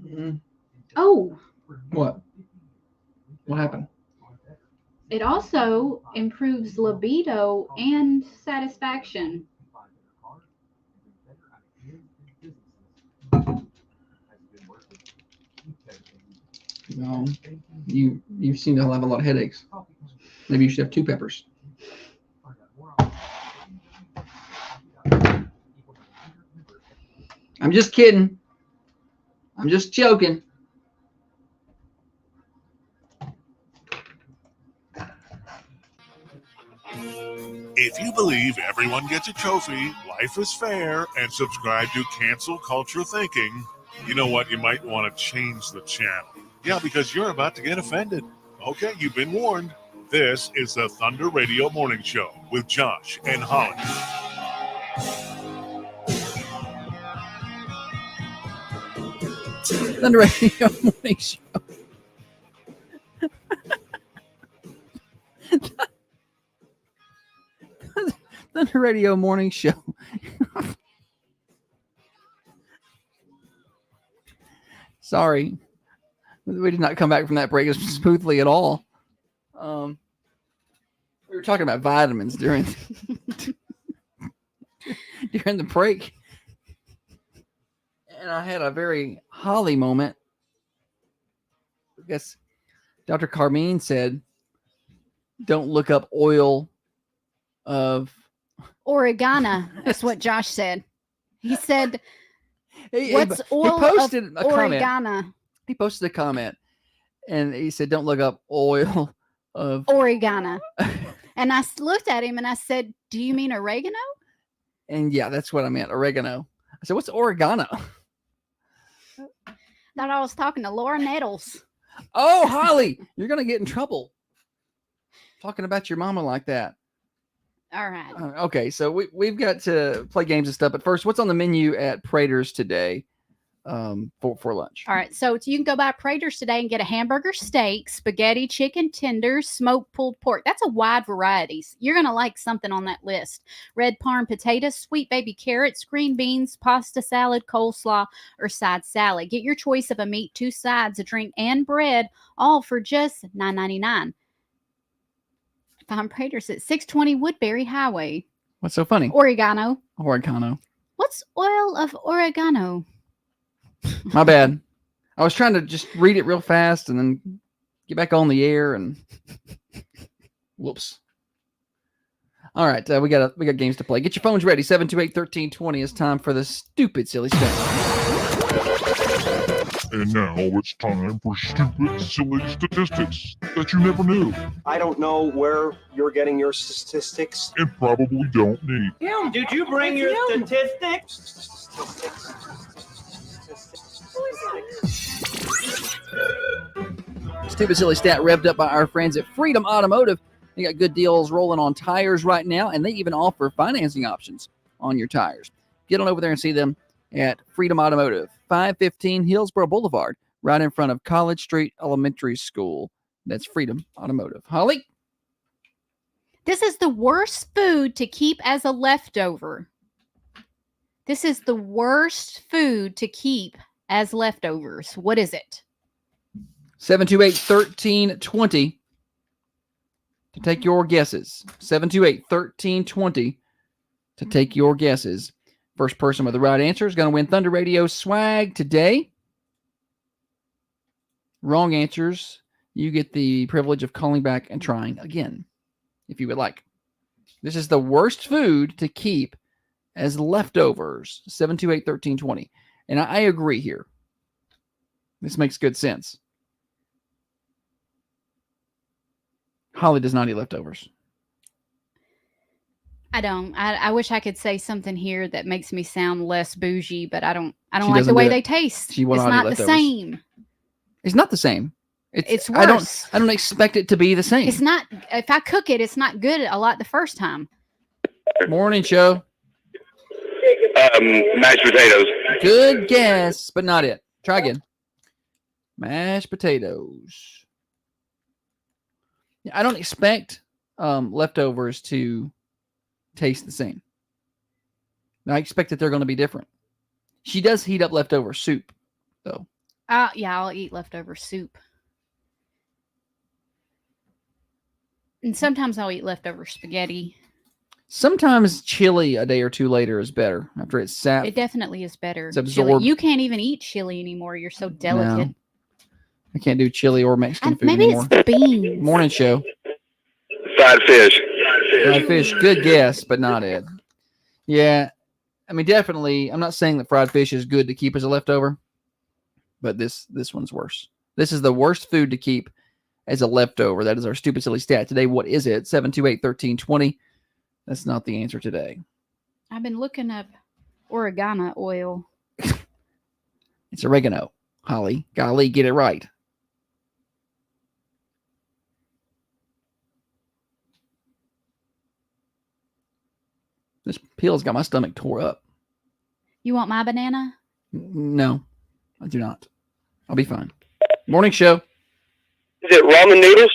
Mm-hmm. Oh. What? What happened? It also improves libido and satisfaction. No, you seem to have a lot of headaches. Maybe you should have 2 peppers. I'm just kidding. I'm just joking. It's If you believe everyone gets a trophy, life is fair, and subscribe to Cancel Culture Thinking, you know what? You might want to change the channel. Yeah, because you're about to get offended. Okay, you've been warned. This is the Thunder Radio Morning Show with Josh and Holly. Thunder Radio Morning Show. Thunder Radio Morning Show. Sorry, we did not come back from that break as smoothly at all. We were talking about vitamins during the break, and I had a very Holly moment. I guess Dr. Carmine said, "Don't look up oil of oregano." That's what Josh said. He said, "What's he oil posted of a comment. oregano?" He posted a comment, and he said, "Don't look up oil of oregano." And I looked at him and I said, "Do you mean oregano?" And yeah, that's what I meant, oregano. I said, "What's oregano?" Thought I was talking to Laura Nettles. Oh, Holly, you're gonna get in trouble talking about your mama like that. All right. Okay, so we've got to play games and stuff. But first, what's on the menu at Prater's today for lunch? All right, so you can go by Prater's today and get a hamburger steak, spaghetti, chicken tenders, smoked pulled pork. That's a wide variety. You're going to like something on that list. Red parm potatoes, sweet baby carrots, green beans, pasta salad, coleslaw, or side salad. Get your choice of a meat, 2 sides, a drink, and bread, all for just $9.99. Find Prater's at 620 Woodbury Highway. What's so funny? Oregano. Oregano. What's oil of oregano? My bad. I was trying to just read it real fast and then get back on the air and whoops. All right, we got games to play. Get your phones ready. 728-1320. It's time for the stupid silly stuff. And now it's time for stupid silly statistics that you never knew I don't know where you're getting your statistics. and probably don't need. Kim, did you bring your statistics? Stupid silly stat revved up by our friends at Freedom Automotive. They got good deals rolling on tires right now, and they even offer financing options on your tires. Get on over there and see them at Freedom Automotive, 515 Hillsborough Boulevard, right in front of College Street Elementary School. That's Freedom Automotive. Holly? This is the worst food to keep as a leftover. This is the worst food to keep as leftovers. What is it? 728-1320 to take your guesses. 728-1320 to take your guesses. First person with the right answer is going to win Thunder Radio swag today. Wrong answers, you get the privilege of calling back and trying again, if you would like. This is the worst food to keep as leftovers. 728-1320. And I agree here. This makes good sense. Holly does not eat leftovers. I don't. I wish I could say something here that makes me sound less bougie, but I don't She like the doesn't way do they it. taste. She will It's not eat not the leftovers. same. It's not the same. It's I worse. don't expect it to be the same. It's not. If I cook it, it's not good a lot the first time. Morning show. Mashed potatoes. Good guess, but not it. Try again. Mashed potatoes. I don't expect leftovers to taste the same. I expect that they're going to be different. She does heat up leftover soup, though. Yeah, I'll eat leftover soup. And sometimes I'll eat leftover spaghetti. Sometimes chili a day or two later is better after it's sat. It definitely is better. It's Chili. absorbed. You can't even eat chili anymore. You're so delicate. No. I can't do chili or Mexican food Maybe anymore. it's beans. Morning show. Fried fish. Fried fish. Good guess, but not it. Yeah. I mean, definitely, I'm not saying that fried fish is good to keep as a leftover, but this one's worse. This is the worst food to keep as a leftover. That is our stupid silly stat today. What is it? 728-1320 That's not the answer today. I've been looking up oregano oil. It's oregano, Holly. Golly, get it right. This pill's got my stomach tore up. You want my banana? No, I do not. I'll be fine. Morning show. Is it ramen noodles?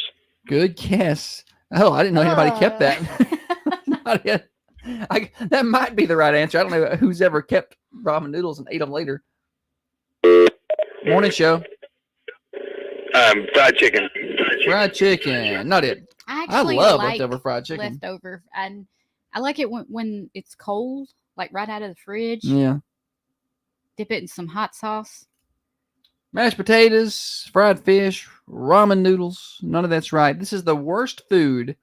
Good guess. Oh, I didn't know anybody kept that. Not yet. That might be the right answer. I don't know who's ever kept ramen noodles and ate them later. Morning show. Fried chicken. Fried chicken. Not it. I actually love like leftover fried chicken. Leftover, and I like it when it's cold, like right out of the fridge. Yeah. Dip it in some hot sauce. Mashed potatoes, fried fish, ramen noodles. None of that's right. This is the worst food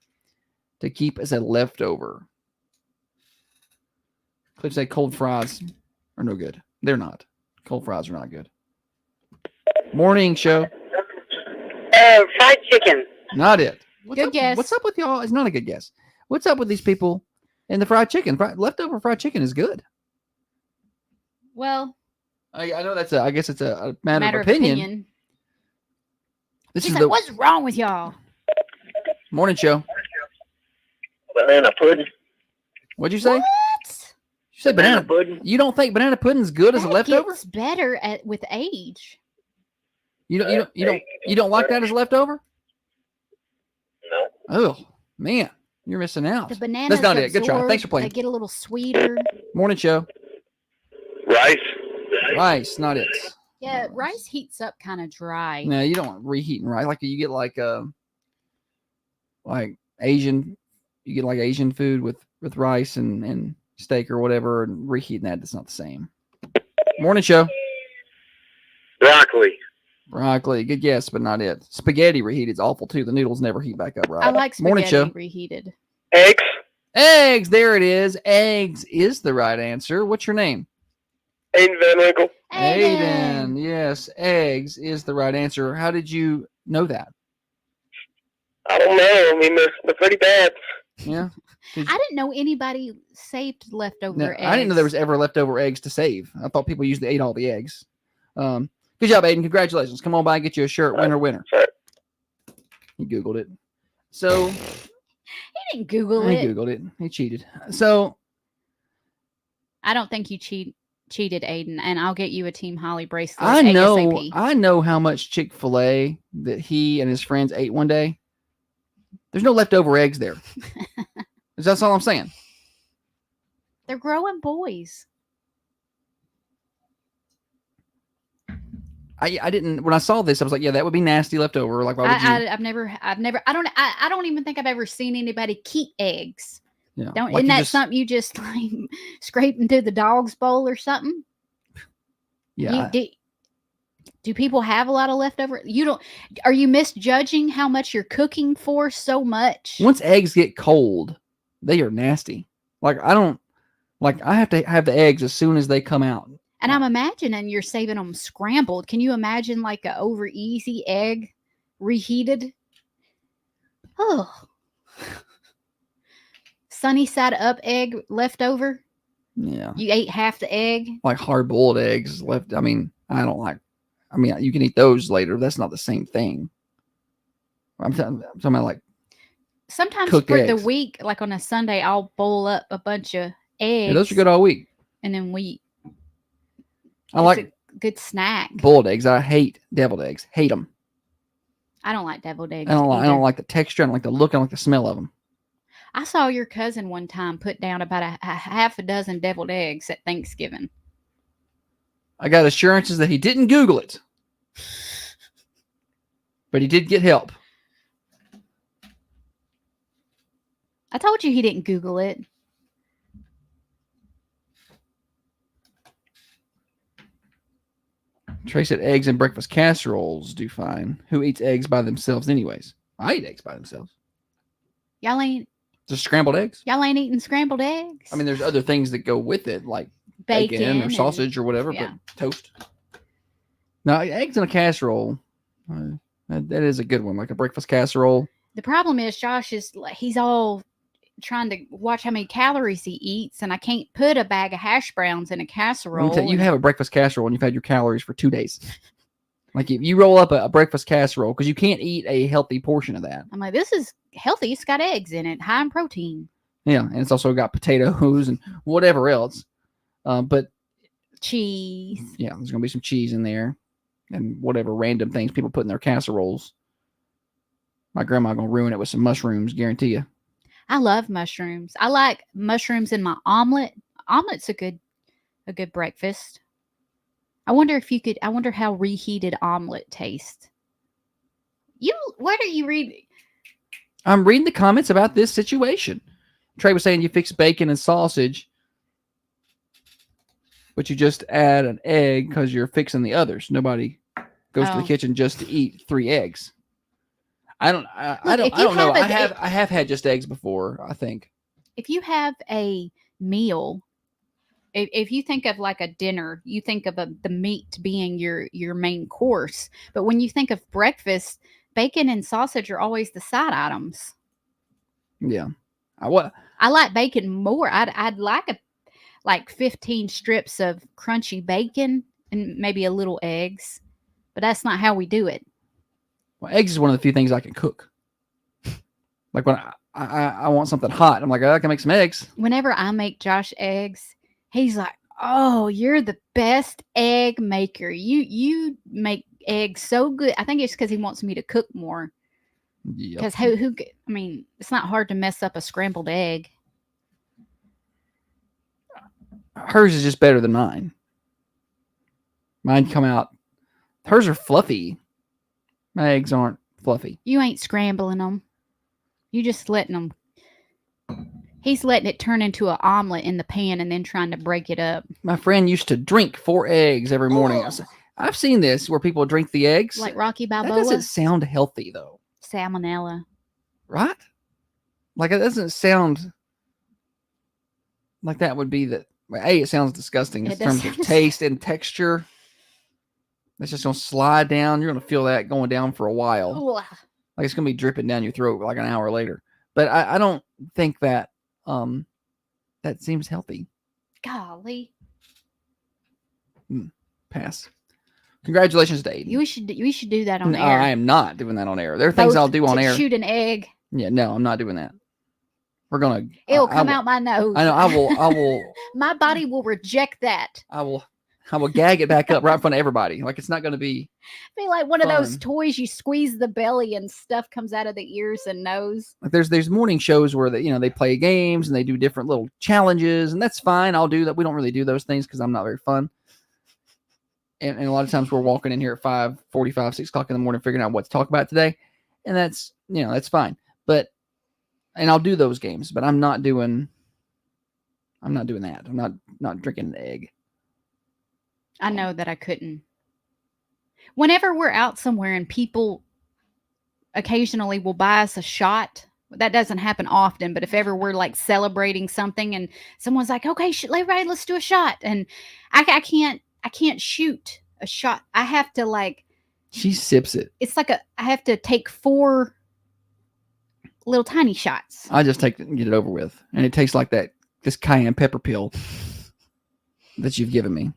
to keep as a leftover. Cliff say cold fries are no good. They're not. Cold fries are not good. Morning show. Fried chicken. Not it. Good guess. What's up with y'all? It's not a good guess. What's up with these people and the fried chicken? Leftover fried chicken is good. Well, I know that's I guess it's a matter of opinion. This She's is like, what's wrong with y'all? Morning show. Banana pudding. What'd you say? What? You said banana pudding. You don't think banana pudding's good as a leftover? It's better with age. You don't like that as a leftover? No. Oh man, you're missing out. The bananas That's not it. Good try. absorb, Thanks for playing. They get a little sweeter. Morning show. Rice. Rice, not it. Yeah, rice heats up kind of dry. No, you don't want reheating rice. Like you get like Asian, you get like Asian food with rice and steak or whatever, and reheating that's not the same. Morning show. Broccoli. Broccoli, good guess, but not it. Spaghetti reheated is awful too. The noodles never heat back up right. I like Morning spaghetti show. reheated. Eggs. Eggs, there it is. Eggs is the right answer. What's your name? Aiden Van Winkle. Aiden. Yes, eggs is the right answer. How did you know that? I don't know. I mean, they're pretty bad. Yeah. I didn't know anybody saved leftover eggs. I didn't know there was ever leftover eggs to save. I thought people usually ate all the eggs. Good job, Aiden. Congratulations. Come on by and get you a shirt. Winner. He Googled it. So He didn't Google he it. Googled it. He cheated. So I don't think you cheated, Aiden, and I'll get you a Team Holly bracelet. I ASAP. know how much Chick-fil-A that he and his friends ate one day. There's no leftover eggs there. That's all I'm saying. They're growing boys. I didn't when I saw this, I was like, yeah, that would be nasty leftover. Like, why would you? I don't even think I've ever seen anybody keep eggs. Yeah. Don't Like isn't you that just- something you just like scrape into the dog's bowl or something? Yeah. Do people have a lot of leftover? Are you misjudging how much you're cooking for so much? Once eggs get cold, they are nasty. I have to have the eggs as soon as they come out. And I'm imagining you're saving them scrambled. Can you imagine like a over easy egg reheated? Oh. Sunny side up egg left over. Yeah. You ate half the egg. Like hard boiled eggs left. I mean, you can eat those later. That's not the same thing. I'm talking about like Sometimes cooked for eggs. the week, like on a Sunday, I'll boil up a bunch of eggs. Yeah, those are good all week. And then we I like a good snack. boiled eggs. I hate deviled eggs. Hate them. I don't like deviled eggs. I don't either. like the texture. I don't like the look. I don't like the smell of them. I saw your cousin one time put down about a half a dozen deviled eggs at Thanksgiving. I got assurances that he didn't Google it, but he did get help. I told you he didn't Google it. Trey said eggs and breakfast casseroles do fine. Who eats eggs by themselves anyways? I eat eggs by themselves. Y'all ain't Just scrambled eggs. eating scrambled eggs. I mean, there's other things that go with it, like Bacon or and- sausage or whatever, yeah. but toast. Now, eggs in a casserole, that is a good one, like a breakfast casserole. The problem is Josh is he's all trying to watch how many calories he eats, and I can't put a bag of hash browns in a casserole. Let me tell you, you have a breakfast casserole and you've had your calories for 2 days. Like if you roll up a breakfast casserole, because you can't eat a healthy portion of that. I'm like, this is healthy. It's got eggs in it, high in protein. Yeah, and it's also got potatoes and whatever else. But cheese. Yeah, there's going to be some cheese in there and whatever random things people put in their casseroles. My grandma going to ruin it with some mushrooms, guarantee you. I love mushrooms. I like mushrooms in my omelet. Omelet's a good breakfast. I wonder how reheated omelet tastes. What are you reading? I'm reading the comments about this situation. Trey was saying you fix bacon and sausage, but you just add an egg because you're fixing the others. Nobody goes to the kitchen just to eat 3 eggs. I don't know. I have had just eggs before, I think. If you have a meal, if you think of like a dinner, you think of the meat being your main course. But when you think of breakfast, bacon and sausage are always the side items. Yeah. I like bacon more. I'd like 15 strips of crunchy bacon and maybe a little eggs. But that's not how we do it. Well, eggs is one of the few things I can cook. Like when I want something hot, I'm like, I can make some eggs. Whenever I make Josh eggs, he's like, "Oh, you're the best egg maker. You make eggs so good." I think it's because he wants me to cook more. Because it's not hard to mess up a scrambled egg. Hers is just better than mine. Mine come out. Hers are fluffy. My eggs aren't fluffy. You ain't scrambling them. You just letting them. He's letting it turn into an omelet in the pan and then trying to break it up. My friend used to drink 4 eggs every morning. I've seen this where people drink the eggs. Like Rocky Balboa. That doesn't sound healthy, though. Salmonella. Right? Like, it doesn't sound like that would be the... A, it sounds disgusting in terms of taste and texture. It's just going to slide down. You're going to feel that going down for a while. Ooh. Like it's going to be dripping down your throat like an hour later. But I don't think that that seems healthy. Golly. Pass. Congratulations to Aiden. We should do that on No, air. I am not doing that on air. There are things I'll do on air. Shoot an egg. Yeah, no, I'm not doing that. We're gonna. It'll come out my nose. I know. I will. My body will reject that. I will gag it back up right in front of everybody. Like it's not going to be. Be like one of those toys you squeeze the belly and stuff comes out of the ears and nose. Like there's morning shows where they play games and they do different little challenges, and that's fine. I'll do that. We don't really do those things because I'm not very fun. And a lot of times we're walking in here at 5:45, 6 o'clock in the morning, figuring out what to talk about today, and that's fine. And I'll do those games, but I'm not doing that. I'm not drinking an egg. I know that I couldn't. Whenever we're out somewhere and people occasionally will buy us a shot, that doesn't happen often, but if ever we're like celebrating something and someone's like, "Okay, everybody, let's do a shot," and I can't shoot a shot. I have to like. She sips it. It's like I have to take 4 little tiny shots. I just take it and get it over with, and it tastes like this cayenne pepper pill that you've given me.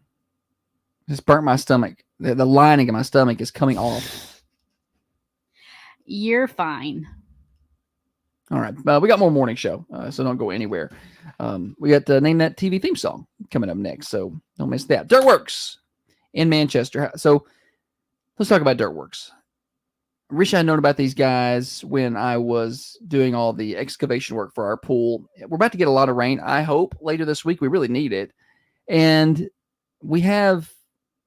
It's burnt my stomach. The lining of my stomach is coming off. You're fine. All right. We got more morning show, so don't go anywhere. We got the Name That TV theme song coming up next, so don't miss that. Dirtworks in Manchester. So let's talk about Dirtworks. I wish I had known about these guys when I was doing all the excavation work for our pool. We're about to get a lot of rain, I hope, later this week. We really need it. And we have...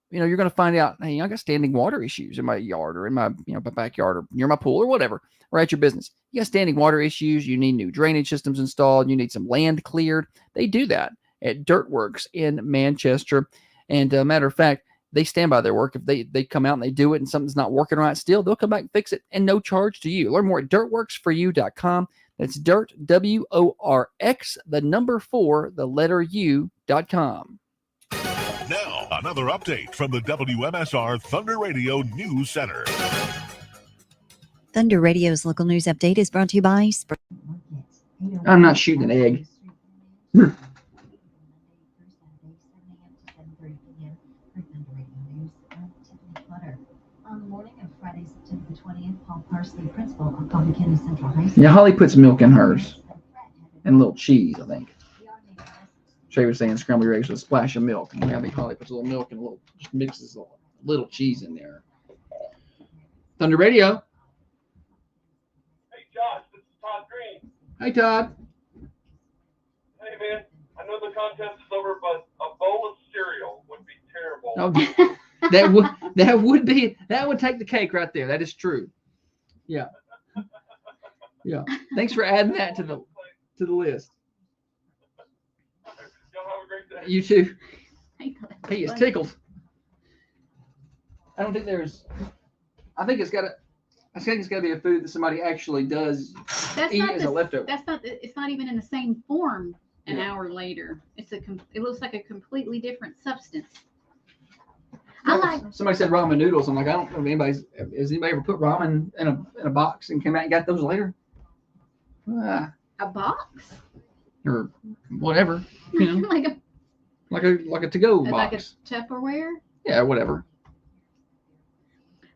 you're going to find out, hey, I got standing water issues in my yard or in my, my backyard or near my pool or whatever, or at your business. You got standing water issues. You need new drainage systems installed. You need some land cleared. They do that at Dirtworks in Manchester. And matter of fact, they stand by their work. If they come out and they do it and something's not working right still, they'll come back and fix it and no charge to you. Learn more at dirtworksforyou.com. That's dirt, WORX, the number 4, the letter U.com. Now, another update from the WMSR Thunder Radio News Center. Thunder Radio's local news update is brought to you by I'm not shooting an egg. On the morning of Friday, September the 20th, Paul Parsley, principal of Coffee County Central High School. Yeah, Holly puts milk in hers. And a little cheese, I think. Shay was saying scrambled eggs with a splash of milk. And I think Holly puts a little milk and just mixes a little cheese in there. Thunder Radio. Hey, Josh, this is Todd Green. Hey, Todd. Hey, man, I know the contest is over, but a bowl of cereal would be terrible. Oh, that would take the cake right there. That is true. Yeah. Yeah. Thanks for adding that to the list. Y'all have a great day. You too. He is tickled. I don't think there's. I think it's got to be a food that somebody actually does eat as a leftover. It's not even in the same form an hour later. It looks like a completely different substance. Somebody said ramen noodles. I'm like, I don't know if has anybody ever put ramen in a box and came out and got those later? A box? Or whatever, you know. like a to-go box. Like a Tupperware? Yeah, whatever.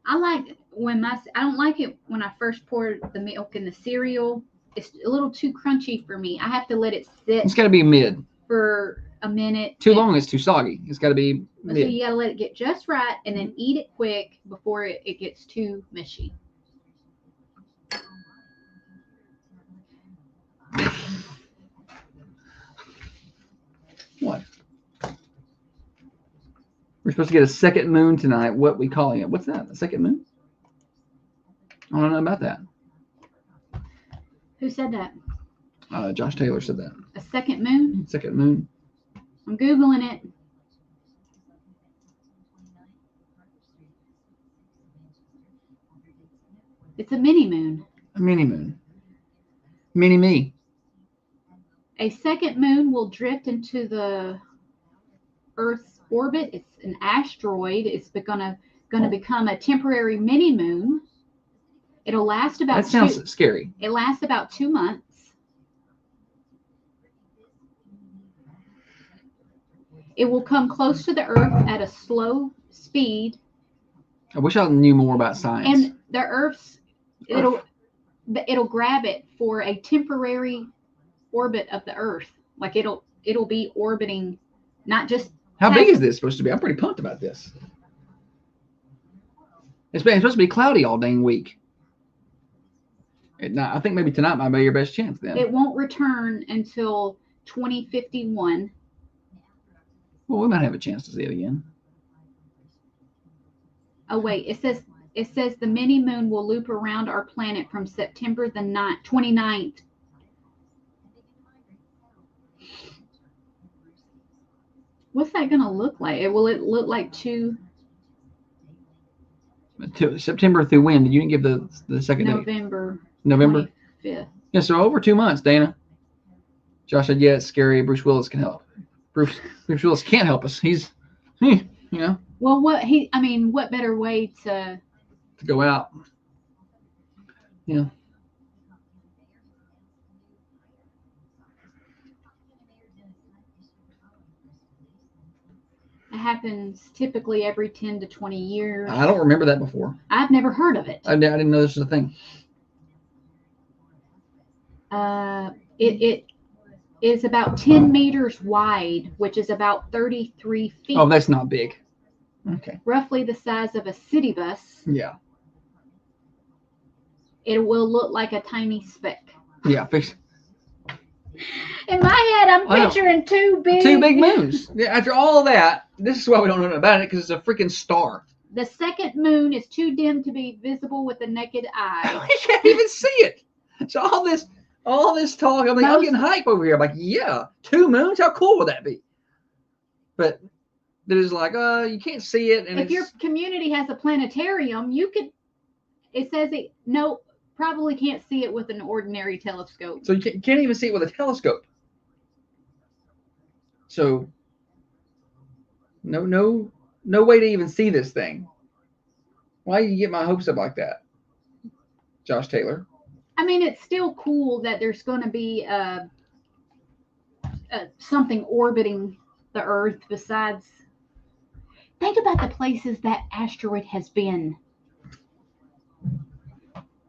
I don't like it when I first pour the milk in the cereal. It's a little too crunchy for me. I have to let it sit. It's got to be mid. For a minute. Too long, it's too soggy. It's got to be mid. So you got to let it get just right and then eat it quick before it gets too mushy. What? We're supposed to get a second moon tonight. What we calling it? What's that? A second moon? I don't know about that. Who said that? Josh Taylor said that. A second moon? Second moon. I'm Googling it. It's a mini moon. A mini moon. Mini me. A second moon will drift into the Earth's orbit. It's an asteroid. It's going to become a temporary mini moon. It'll last about. That sounds scary. It lasts about 2 months. It will come close to the Earth at a slow speed. I wish I knew more about science. And the Earth's it'll grab it for a temporary orbit of the Earth. Like it'll be orbiting, not just. How big is this supposed to be? I'm pretty pumped about this. It's supposed to be cloudy all dang week. I think maybe tonight might be your best chance then. It won't return until 2051. Well, we might have a chance to see it again. Oh wait, it says the mini moon will loop around our planet from September the 29th. What's that going to look like? Will it look like September through when? You didn't give the second date. November 5th. Yeah, so over 2 months, Dana. Josh said, yeah, it's scary. Bruce Willis can help. Bruce Willis can't help us. He's, you know. Well, what better way to go out? Yeah. It happens typically every 10 to 20 years. I don't remember that before. I've never heard of it. I didn't know this was a thing. It is about 10 meters wide, which is about 33 feet. Oh, that's not big. Okay. Roughly the size of a city bus. Yeah. It will look like a tiny speck. Yeah. In my head, I'm picturing two big moons. Yeah, after all of that, this is why we don't know about it, because it's a freaking star. The second moon is too dim to be visible with the naked eye. You can't even see it. So all this talk, I'm getting hype over here. I'm like, yeah, 2 moons? How cool would that be? But there's like, you can't see it. And if your community has a planetarium, it says probably can't see it with an ordinary telescope. So you can't even see it with a telescope. So no way to even see this thing. Why do you get my hopes up like that, Josh Taylor? I mean, it's still cool that there's going to be something orbiting the Earth besides. Think about the places that asteroid has been.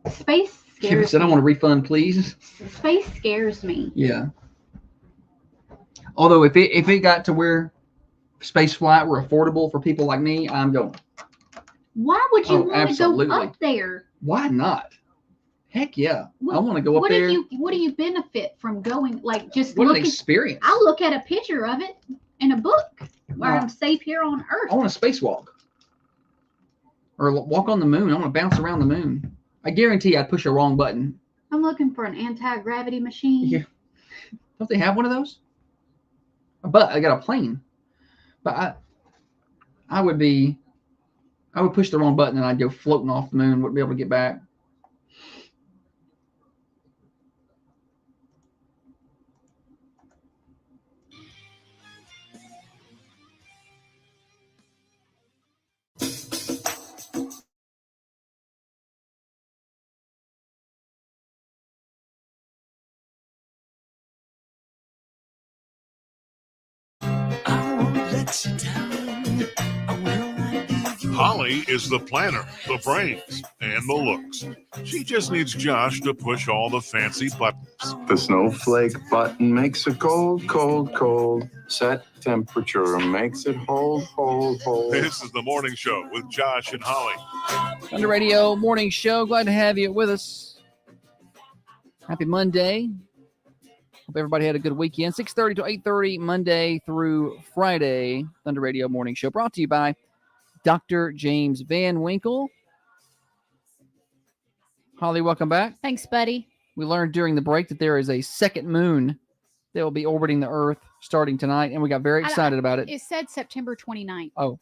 Space Kevin scares said, "I me. want a refund, please." Space scares me. Yeah. Although if it got to where space flight were affordable for people like me, I'm going. Why would you want to go absolutely. up there? Why not? Heck yeah. I want to go up there. What do you benefit from going? Like just What an looking. experience. I'll look at a picture of it in a book where I'm safe here on Earth. I want a spacewalk. Or walk on the moon. I want to bounce around the moon. I guarantee I'd push a wrong button. I'm looking for an anti-gravity machine. Yeah. Don't they have one of those? But I got a plane. But I would push the wrong button and I'd go floating off the moon, wouldn't be able to get back. Holly is the planner, the brains, and the looks. She just needs Josh to push all the fancy buttons. The snowflake button makes it cold, cold, cold. Set temperature makes it hold, hold, hold. This is the morning show with Josh and Holly. Thunder Radio Morning Show. Glad to have you with us. Happy Monday. Hope everybody had a good weekend. 6:30 to 8:30, Monday through Friday. Thunder Radio Morning Show brought to you by Dr. James Van Winkle. Holly, welcome back. Thanks, buddy. We learned during the break that there is a second moon that will be orbiting the Earth starting tonight, and we got very excited about it. It said September 29th. Oh,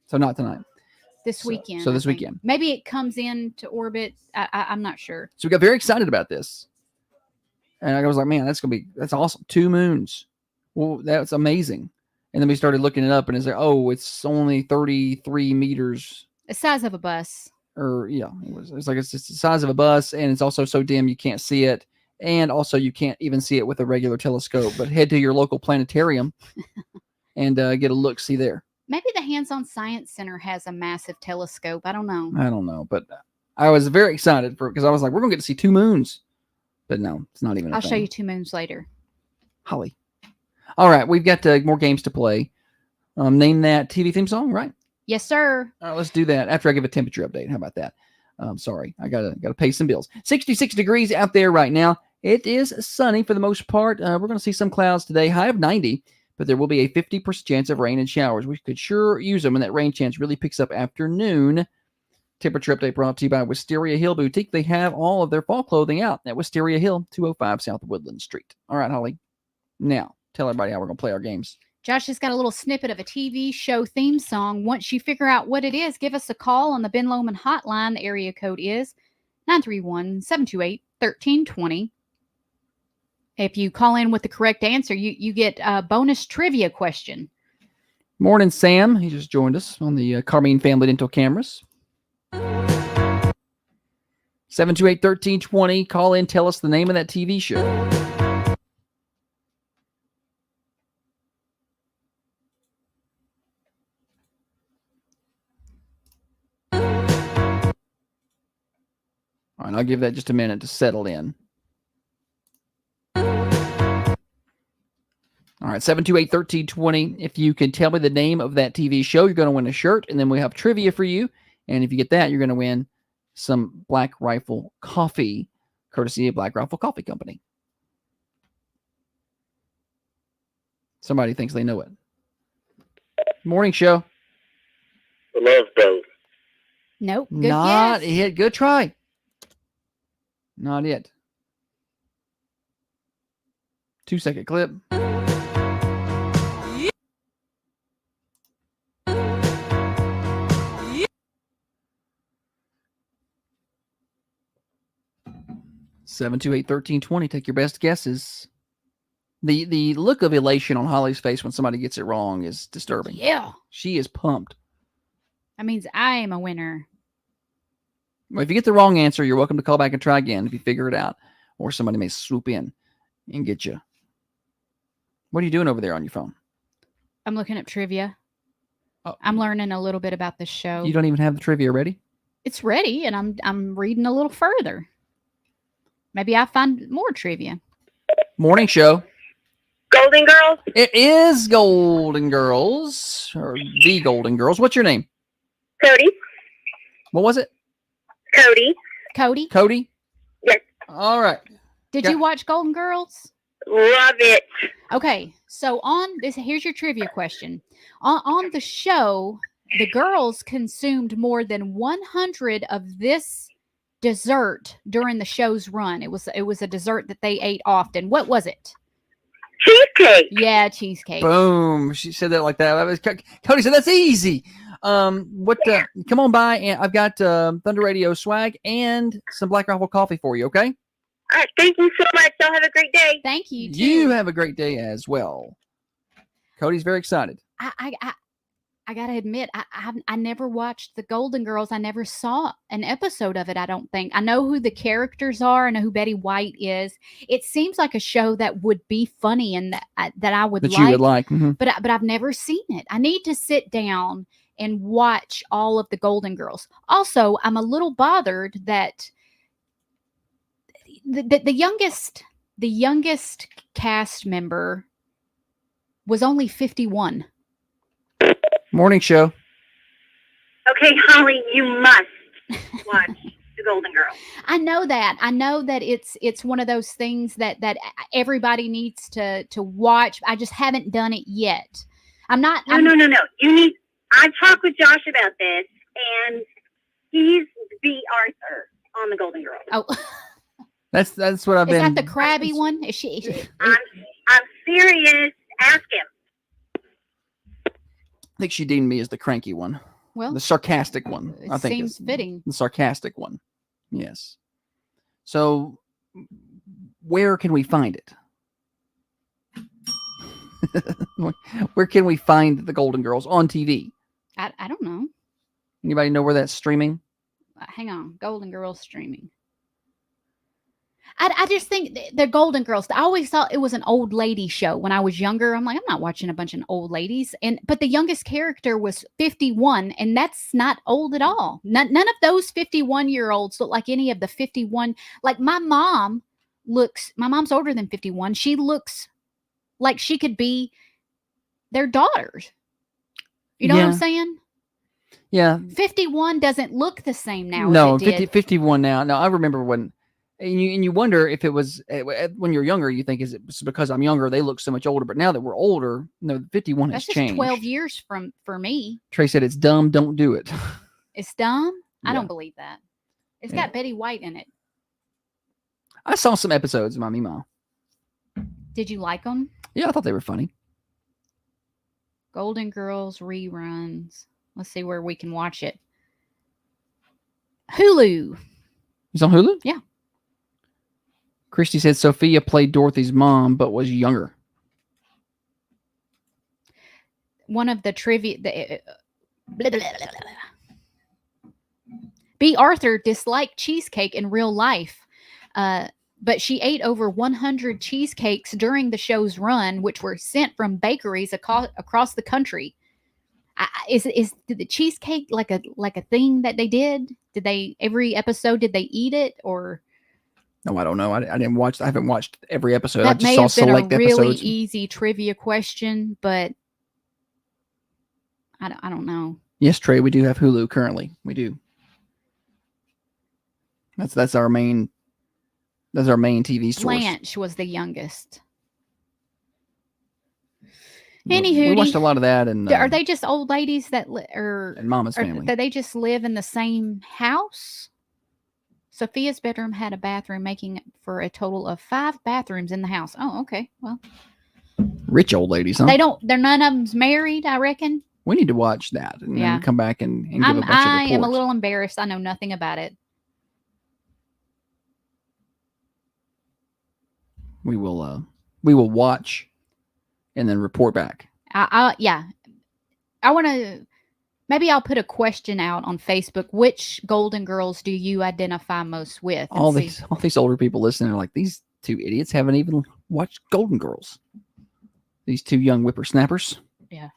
so not tonight. This weekend. So this weekend. Maybe it comes into orbit. I'm not sure. So we got very excited about this. And I was like, man, that's awesome. 2 moons. Well, that's amazing. And then we started looking it up, and it's like, oh, it's only 33 meters. The size of a bus. Or, yeah, it's like it's just the size of a bus, and it's also so dim you can't see it. And also you can't even see it with a regular telescope. But head to your local planetarium and get a look-see there. Maybe the Hands-On Science Center has a massive telescope. I don't know. I don't know. But I was very excited because I was like, we're going to get to see 2 moons. But no, it's not even a I'll thing. show you 2 moons later. Holly. All right, we've got more games to play. Name that TV theme song, right? Yes, sir. All right, let's do that after I give a temperature update. How about that? Sorry, I gotta pay some bills. 66 degrees out there right now. It is sunny for the most part. We're going to see some clouds today, high of 90, but there will be a 50% chance of rain and showers. We could sure use them, and that rain chance really picks up after noon. Temperature update brought to you by Wisteria Hill Boutique. They have all of their fall clothing out at Wisteria Hill, 205 South Woodland Street. All right, Holly. Now, tell everybody how we're going to play our games. Josh has got a little snippet of a TV show theme song. Once you figure out what it is, give us a call on the Ben Lomond hotline. The area code is 931-728-1320. If you call in with the correct answer, you get a bonus trivia question. Morning, Sam. He just joined us on the Carmine Family Dental Cameras. 728-1320. Call in. Tell us the name of that TV show. All right, I'll give that just a minute to settle in. All right, 728-1320. If you can tell me the name of that TV show, you're going to win a shirt, and then we have trivia for you. And if you get that, you're going to win some Black Rifle coffee, courtesy of Black Rifle Coffee Company. Somebody thinks they know it. Morning show. The Love Boat. Nope. Good Not guess. it. Good try. Not it. 2-second clip. Seven, 1320. Take your best guesses. The look of elation on Holly's face when somebody gets it wrong is disturbing. Yeah. She is pumped. That means I am a winner. Well, if you get the wrong answer, you're welcome to call back and try again if you figure it out, or somebody may swoop in and get you. What are you doing over there on your phone? I'm looking up trivia. Oh. I'm learning a little bit about this show. You don't even have the trivia ready? It's ready, and I'm reading a little further. Maybe I'll find more trivia. Morning show. Golden Girls? It is Golden Girls, or the Golden Girls. What's your name? Cody. What was it? Cody. Cody? Cody? Yes. All right. Did you watch Golden Girls? Love it. Okay, so on this, here's your trivia question. On the show, the girls consumed more than 100 of this dessert during the show's run. It was a dessert that they ate often. What was it? Cheesecake. Yeah, cheesecake. Boom. She said that like that. Cody said that's easy. Come on by, and I've got Thunder Radio swag and some Black Rifle coffee for you, okay? All right, thank you so much. Y'all have a great day. Thank you. You have a great day as well. Cody's very excited. I gotta admit, I never watched the Golden Girls. I never saw an episode of it. I don't think. I know who the characters are. I know who Betty White is. It seems like a show that would be funny and that I would like. You would like, but I've never seen it. I need to sit down and watch all of the Golden Girls. Also, I'm a little bothered that the youngest cast member was only 51. Morning show. Okay, Holly, you must watch the Golden Girls. I know that. I know that it's one of those things that everybody needs to watch. I just haven't done it yet. No. You need. I talked with Josh about this, and he's the Arthur on the Golden Girls. Oh, that's what I've been. Is that the crabby one? Is she? I'm serious. Ask him. I think she deemed me as the cranky one. Well, the sarcastic one. I think seems fitting. The sarcastic one. Yes. So, where can we find it? Where can we find the Golden Girls on TV? I don't know. Anybody know where that's streaming? Hang on, Golden Girls streaming. I just think the Golden Girls. I always thought it was an old lady show when I was younger. I'm like, I'm not watching a bunch of old ladies. But the youngest character was 51, and that's not old at all. None of those 51-year-olds look like any of the 51. Like my mom's older than 51. She looks like she could be their daughters. You know what I'm saying? Yeah. 51 doesn't look the same now. No, as it did. 51 now. No, I remember when. And you wonder if it was when you're younger, you think, is it because I'm younger, they look so much older. But now that we're older, no, 51 has That's just changed. 12 years for me. Trey said it's dumb. Don't do it. It's dumb? Yeah. I don't believe that. It's got Betty White in it. I saw some episodes of Mommy Ma. Did you like them? Yeah, I thought they were funny. Golden Girls reruns. Let's see where we can watch it. Hulu. It's on Hulu? Yeah. Christy said Sophia played Dorothy's mom, but was younger. One of the trivia. B. Arthur disliked cheesecake in real life, but she ate over 100 cheesecakes during the show's run, which were sent from bakeries across the country. Is the cheesecake like a thing that they did? Did they every episode? Did they eat it or? No, I don't know. I didn't watch. I haven't watched every episode. That I just may saw have been select a really episodes. easy trivia question, but I don't know. Yes, Trey, we do have Hulu currently. We do. That's our main. That's our main TV source. Blanche was the youngest. Anywho, we watched a lot of that, and are they just old ladies that and Mama's Family? That they just live in the same house? Sophia's bedroom had a bathroom, making it for a total of 5 bathrooms in the house. Oh, okay. Well, rich old ladies, huh? They're none of them's married, I reckon. We need to watch that and then come back and give a bunch of reports. I am a little embarrassed. I know nothing about it. We will watch and then report back. Yeah. I want to Maybe I'll put a question out on Facebook. Which Golden Girls do you identify most with? And All see. these older people listening are like, these two idiots haven't even watched Golden Girls. These two young whippersnappers. Yeah.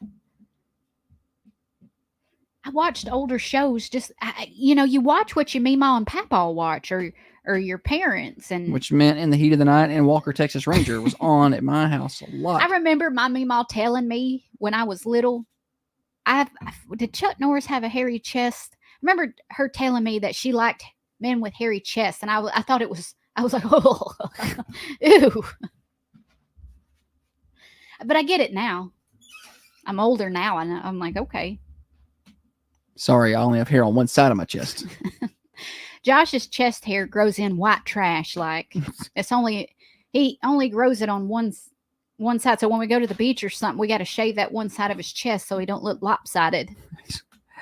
I watched older shows. Just you watch what your Meemaw and Papaw watch, or your parents, and Which meant In the Heat of the Night and Walker, Texas Ranger was on at my house a lot. I remember my Meemaw telling me when I was little, did Chuck Norris have a hairy chest? I remember her telling me that she liked men with hairy chests, and I thought it was, I was like, oh, ew. But I get it now. I'm older now, and I'm like, okay. Sorry, I only have hair on one side of my chest. Josh's chest hair grows in white trash. Like he only grows it on one side. So when we go to the beach or something, we got to shave that one side of his chest so he don't look lopsided.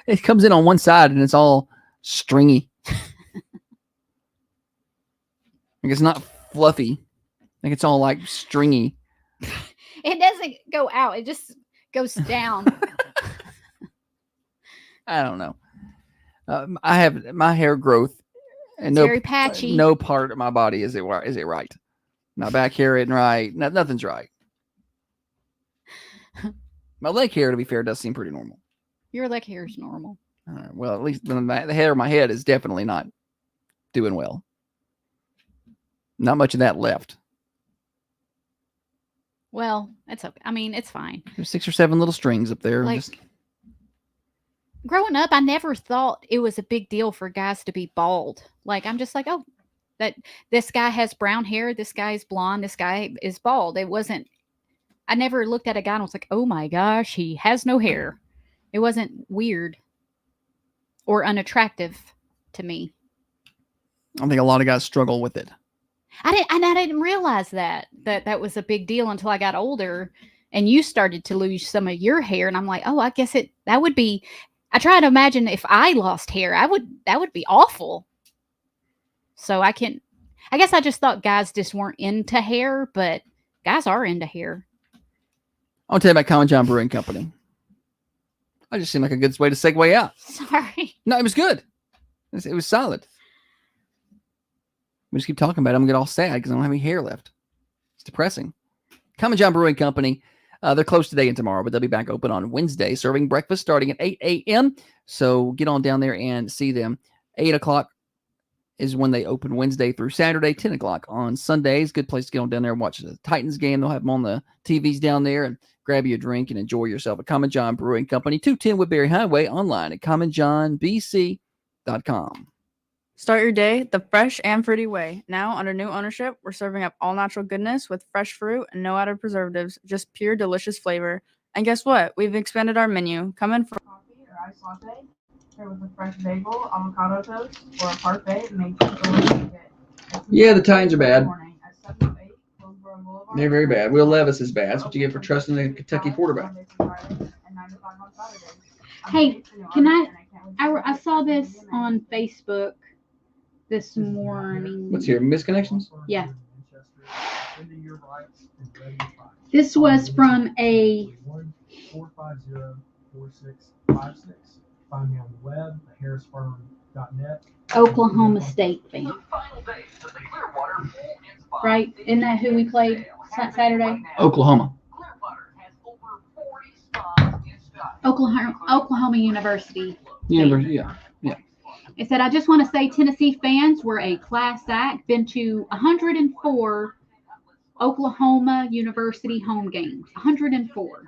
It comes in on one side and it's all stringy. Like it's not fluffy. Like it's all like stringy. It doesn't go out. It just goes down. I don't know. I have my hair growth, and It's very patchy. No part of my body is it right. My back hair isn't right. Nothing's right. My leg hair, to be fair, does seem pretty normal. Your leg hair is normal. Well, at least the hair of my head is definitely not doing well. Not much of that left. Well, it's okay. I mean, it's fine. There's 6 or 7 little strings up there. Like, growing up, I never thought it was a big deal for guys to be bald. Like, I'm just like, oh, that this guy has brown hair, this guy is blonde, this guy is bald. It wasn't, I never looked at a guy and was like, oh my gosh, he has no hair. It wasn't weird or unattractive to me. I think a lot of guys struggle with it. I didn't realize that was a big deal until I got older and you started to lose some of your hair. And I'm like, oh, I guess that would be, I try to imagine if I lost hair, that would be awful. So I guess I just thought guys just weren't into hair, but guys are into hair. I'll tell you about Common John Brewing Company. I just seemed like a good way to segue out. Sorry. No, it was good. It was solid. We just keep talking about it. I'm going to get all sad because I don't have any hair left. It's depressing. Common John Brewing Company. They're closed today and tomorrow, but they'll be back open on Wednesday, serving breakfast starting at 8 a.m. So get on down there and see them. 8 o'clock is when they open Wednesday through Saturday, 10 o'clock on Sundays. Good place to get on down there and watch the Titans game. They'll have them on the TVs down there and grab you a drink and enjoy yourself at Common John Brewing Company, 210 Woodbury Highway, online at commonjohnbc.com. Start your day the fresh and fruity way. Now, under new ownership, we're serving up all natural goodness with fresh fruit and no added preservatives, just pure delicious flavor. And guess what? We've expanded our menu. Come in for Coffee or iced latte, paired with a fresh bagel, avocado toast, or a parfait made from delicious bit. Yeah, the Titans are bad. Morning at 7 to 8, Hillsborough Boulevard. They're very bad. Will Levis is bad. That's what you get for trusting the Kentucky quarterback. Monday through Friday, and 9 to 5 on Saturdays. Hey, can I saw this on Facebook this morning. What's here? Misconnections? Yeah. This was from a 450-4656. Find me on the web at harrisfarm.net. Oklahoma State fan. Right? Isn't that who we played Saturday? Oklahoma. Oklahoma University. University, yeah. It said, I just want to say Tennessee fans were a class act. Been to 104 Oklahoma University home games. 104.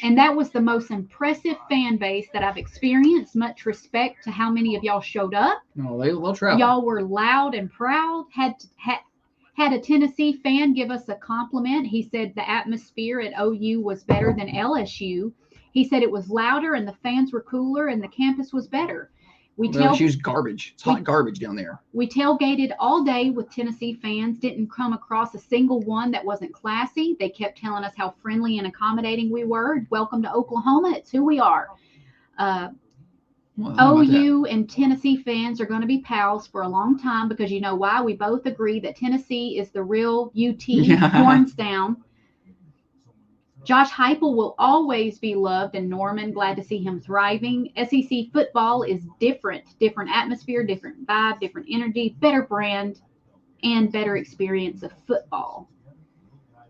And that was the most impressive fan base that I've experienced. Much respect to how many of y'all showed up. No, they'll travel. Y'all were loud and proud. Had a Tennessee fan give us a compliment. He said the atmosphere at OU was better than LSU. He said it was louder and the fans were cooler and the campus was better. LSU's garbage. It's hot garbage down there. We tailgated all day with Tennessee fans. Didn't come across a single one that wasn't classy. They kept telling us how friendly and accommodating we were. Welcome to Oklahoma. It's who we are. OU and Tennessee fans are going to be pals for a long time because you know why? We both agree that Tennessee is the real UT, horns down. Josh Heupel will always be loved in Norman. Glad to see him thriving. SEC football is different atmosphere, different vibe, different energy, better brand, and better experience of football.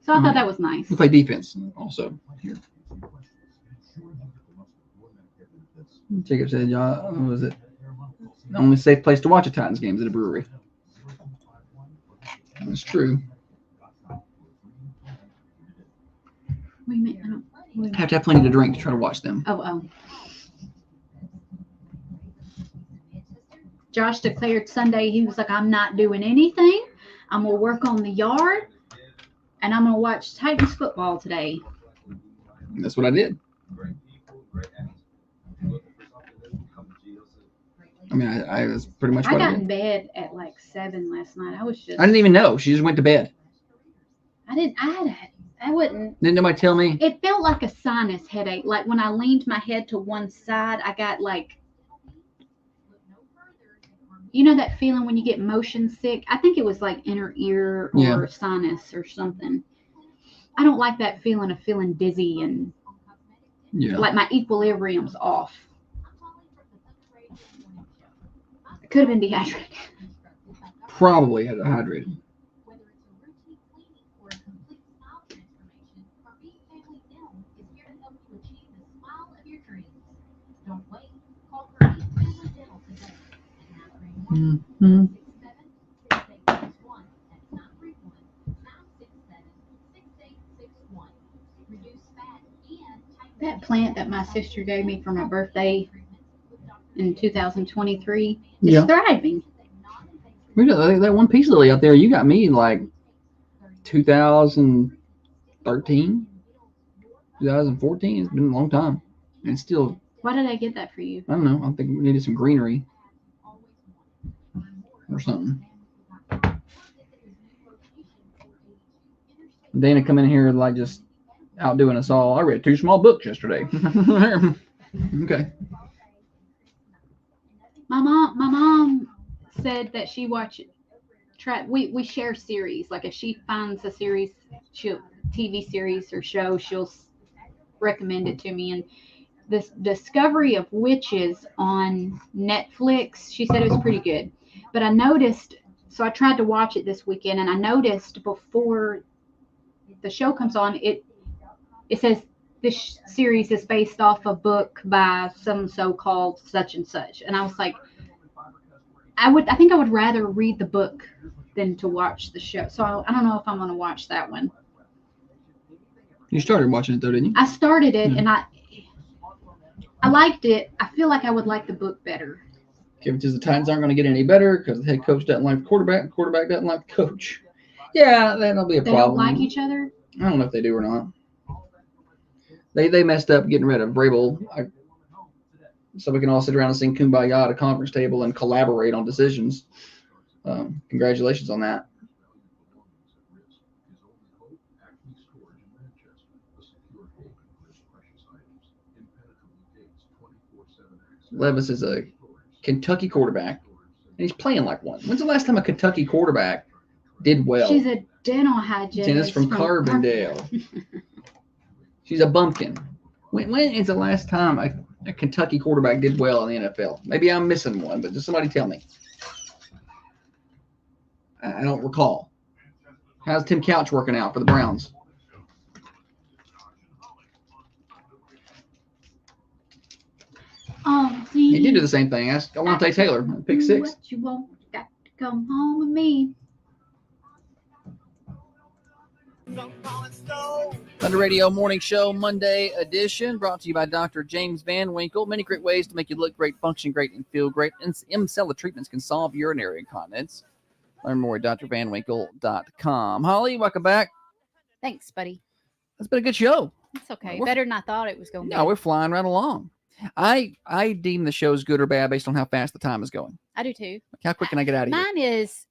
So I thought that was nice. We play defense also here. Jacob said, "What was it? The only safe place to watch a Titans game is at a brewery." That's true. Have to have plenty to drink to try to watch them. Oh. Josh declared Sunday, he was like, I'm not doing anything. I'm going to work on the yard, and I'm going to watch Titans football today. And that's what I did. I mean, I was pretty much what I got in bed at like 7 last night. I didn't even know. She just went to bed. I wouldn't. Didn't nobody tell me? It felt like a sinus headache. Like when I leaned my head to one side, I got like, you know that feeling when you get motion sick? I think it was like inner ear or sinus or something. I don't like that feeling of feeling dizzy and like my equilibrium's off. I could have been dehydrated. Probably had hydrated. Mm-hmm. That plant that my sister gave me for my birthday in 2023 is thriving. That one peace lily out there, you got me in like 2013, 2014. It's been a long time. And it's still. Why did I get that for you? I don't know. I think we needed some greenery or something. Dana come in here like just outdoing us all. I read 2 small books yesterday. Okay. My mom said that she watched. We share series. Like if she finds a series, TV series or show, she'll recommend it to me. And this Discovery of Witches on Netflix, she said it was pretty good. But I noticed, so I tried to watch it this weekend, and I noticed before the show comes on, it says this series is based off a book by some so-called such and such. And I was like, I think I would rather read the book than to watch the show. So I don't know if I'm going to watch that one. You started watching it though, didn't you? I started it and I liked it. I feel like I would like the book better. Okay, because the Titans aren't going to get any better because the head coach doesn't like the quarterback, and the quarterback doesn't like the coach. Yeah, that'll be a problem. They don't like each other? I don't know if they do or not. They messed up getting rid of Vrabel, so we can all sit around and sing Kumbaya at a conference table and collaborate on decisions. Congratulations on that. Levis is a Kentucky quarterback, and he's playing like one. When's the last time a Kentucky quarterback did well? She's a dental hygienist from Carbondale. She's a bumpkin. When is the last time a Kentucky quarterback did well in the NFL? Maybe I'm missing one, but just somebody tell me. I don't recall. How's Tim Couch working out for the Browns? He did do the same thing. Ask Alante Taylor, pick 6. What you want, got to come home with me. Thunder Radio Morning Show Monday edition, brought to you by Dr. James Van Winkle. Many great ways to make you look great, function great, and feel great. And M-Cella treatments can solve urinary incontinence. Learn more at drvanwinkle.com. Holly, welcome back. Thanks, buddy. That's been a good show. It's okay. Better than I thought it was going to be. No, we're flying right along. I deem the show's good or bad based on how fast the time is going. I do too. How quick can I get out of here? Mine is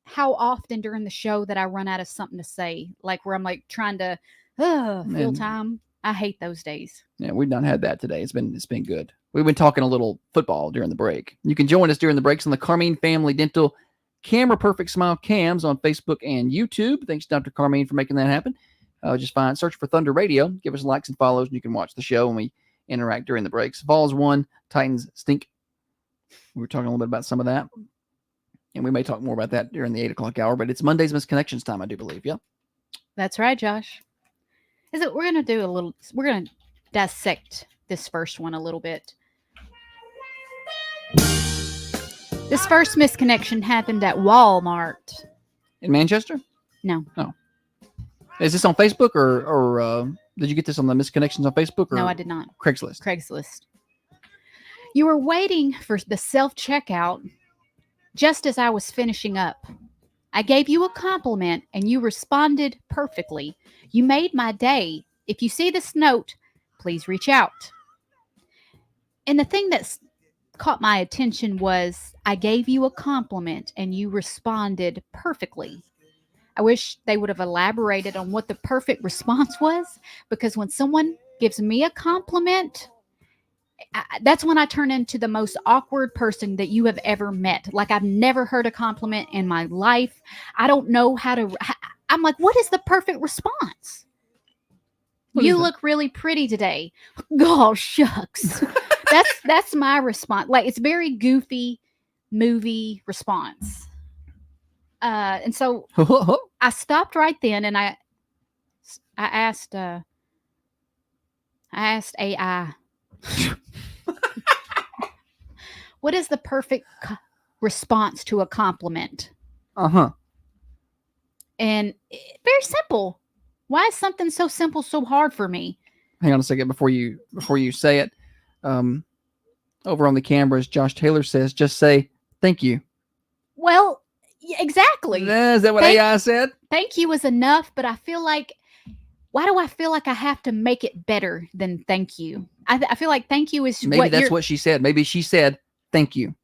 how often during the show that I run out of something to say, like where I'm like trying to fill time. I hate those days. Yeah, we've not had that today. It's been good. We've been talking a little football during the break. You can join us during the breaks on the Carmine Family Dental Camera Perfect Smile Cams on Facebook and YouTube. Thanks, Dr. Carmine, for making that happen. Just search for Thunder Radio. Give us likes and follows, and you can watch the show, and we interact during the breaks. Vols won, Titans stink. We were talking a little bit about some of that, and we may talk more about that during the 8 o'clock hour, but it's Monday's Misconnections time, I do believe. Yep. That's right, Josh. We're going to dissect this first one a little bit. This first misconnection happened at Walmart. In Manchester? No. Oh. Is this on Facebook or did you get this on the Misconnections on Facebook? Or no, I did not. Craigslist. You were waiting for the self-checkout just as I was finishing up. I gave you a compliment and you responded perfectly. You made my day. If you see this note, please reach out. And the thing that's caught my attention was I gave you a compliment and you responded perfectly. I wish they would have elaborated on what the perfect response was, because when someone gives me a compliment, that's when I turn into the most awkward person that you have ever met. Like, I've never heard a compliment in my life. I don't know how to. I'm like, what is the perfect response? You look really pretty today. Oh, shucks. That's my response. Like, it's very goofy movie response. And so I stopped right then and I asked AI, what is the perfect response to a compliment? Uh-huh. And very simple. Why is something so simple so hard for me? Hang on a second before you say it. Over on the cameras, Josh Taylor says, just say thank you. Well, exactly. Is that what AI said? Thank you is enough, but I feel like, why do I feel like I have to make it better than thank you? I feel like thank you is maybe that's what she said. Maybe she said thank you.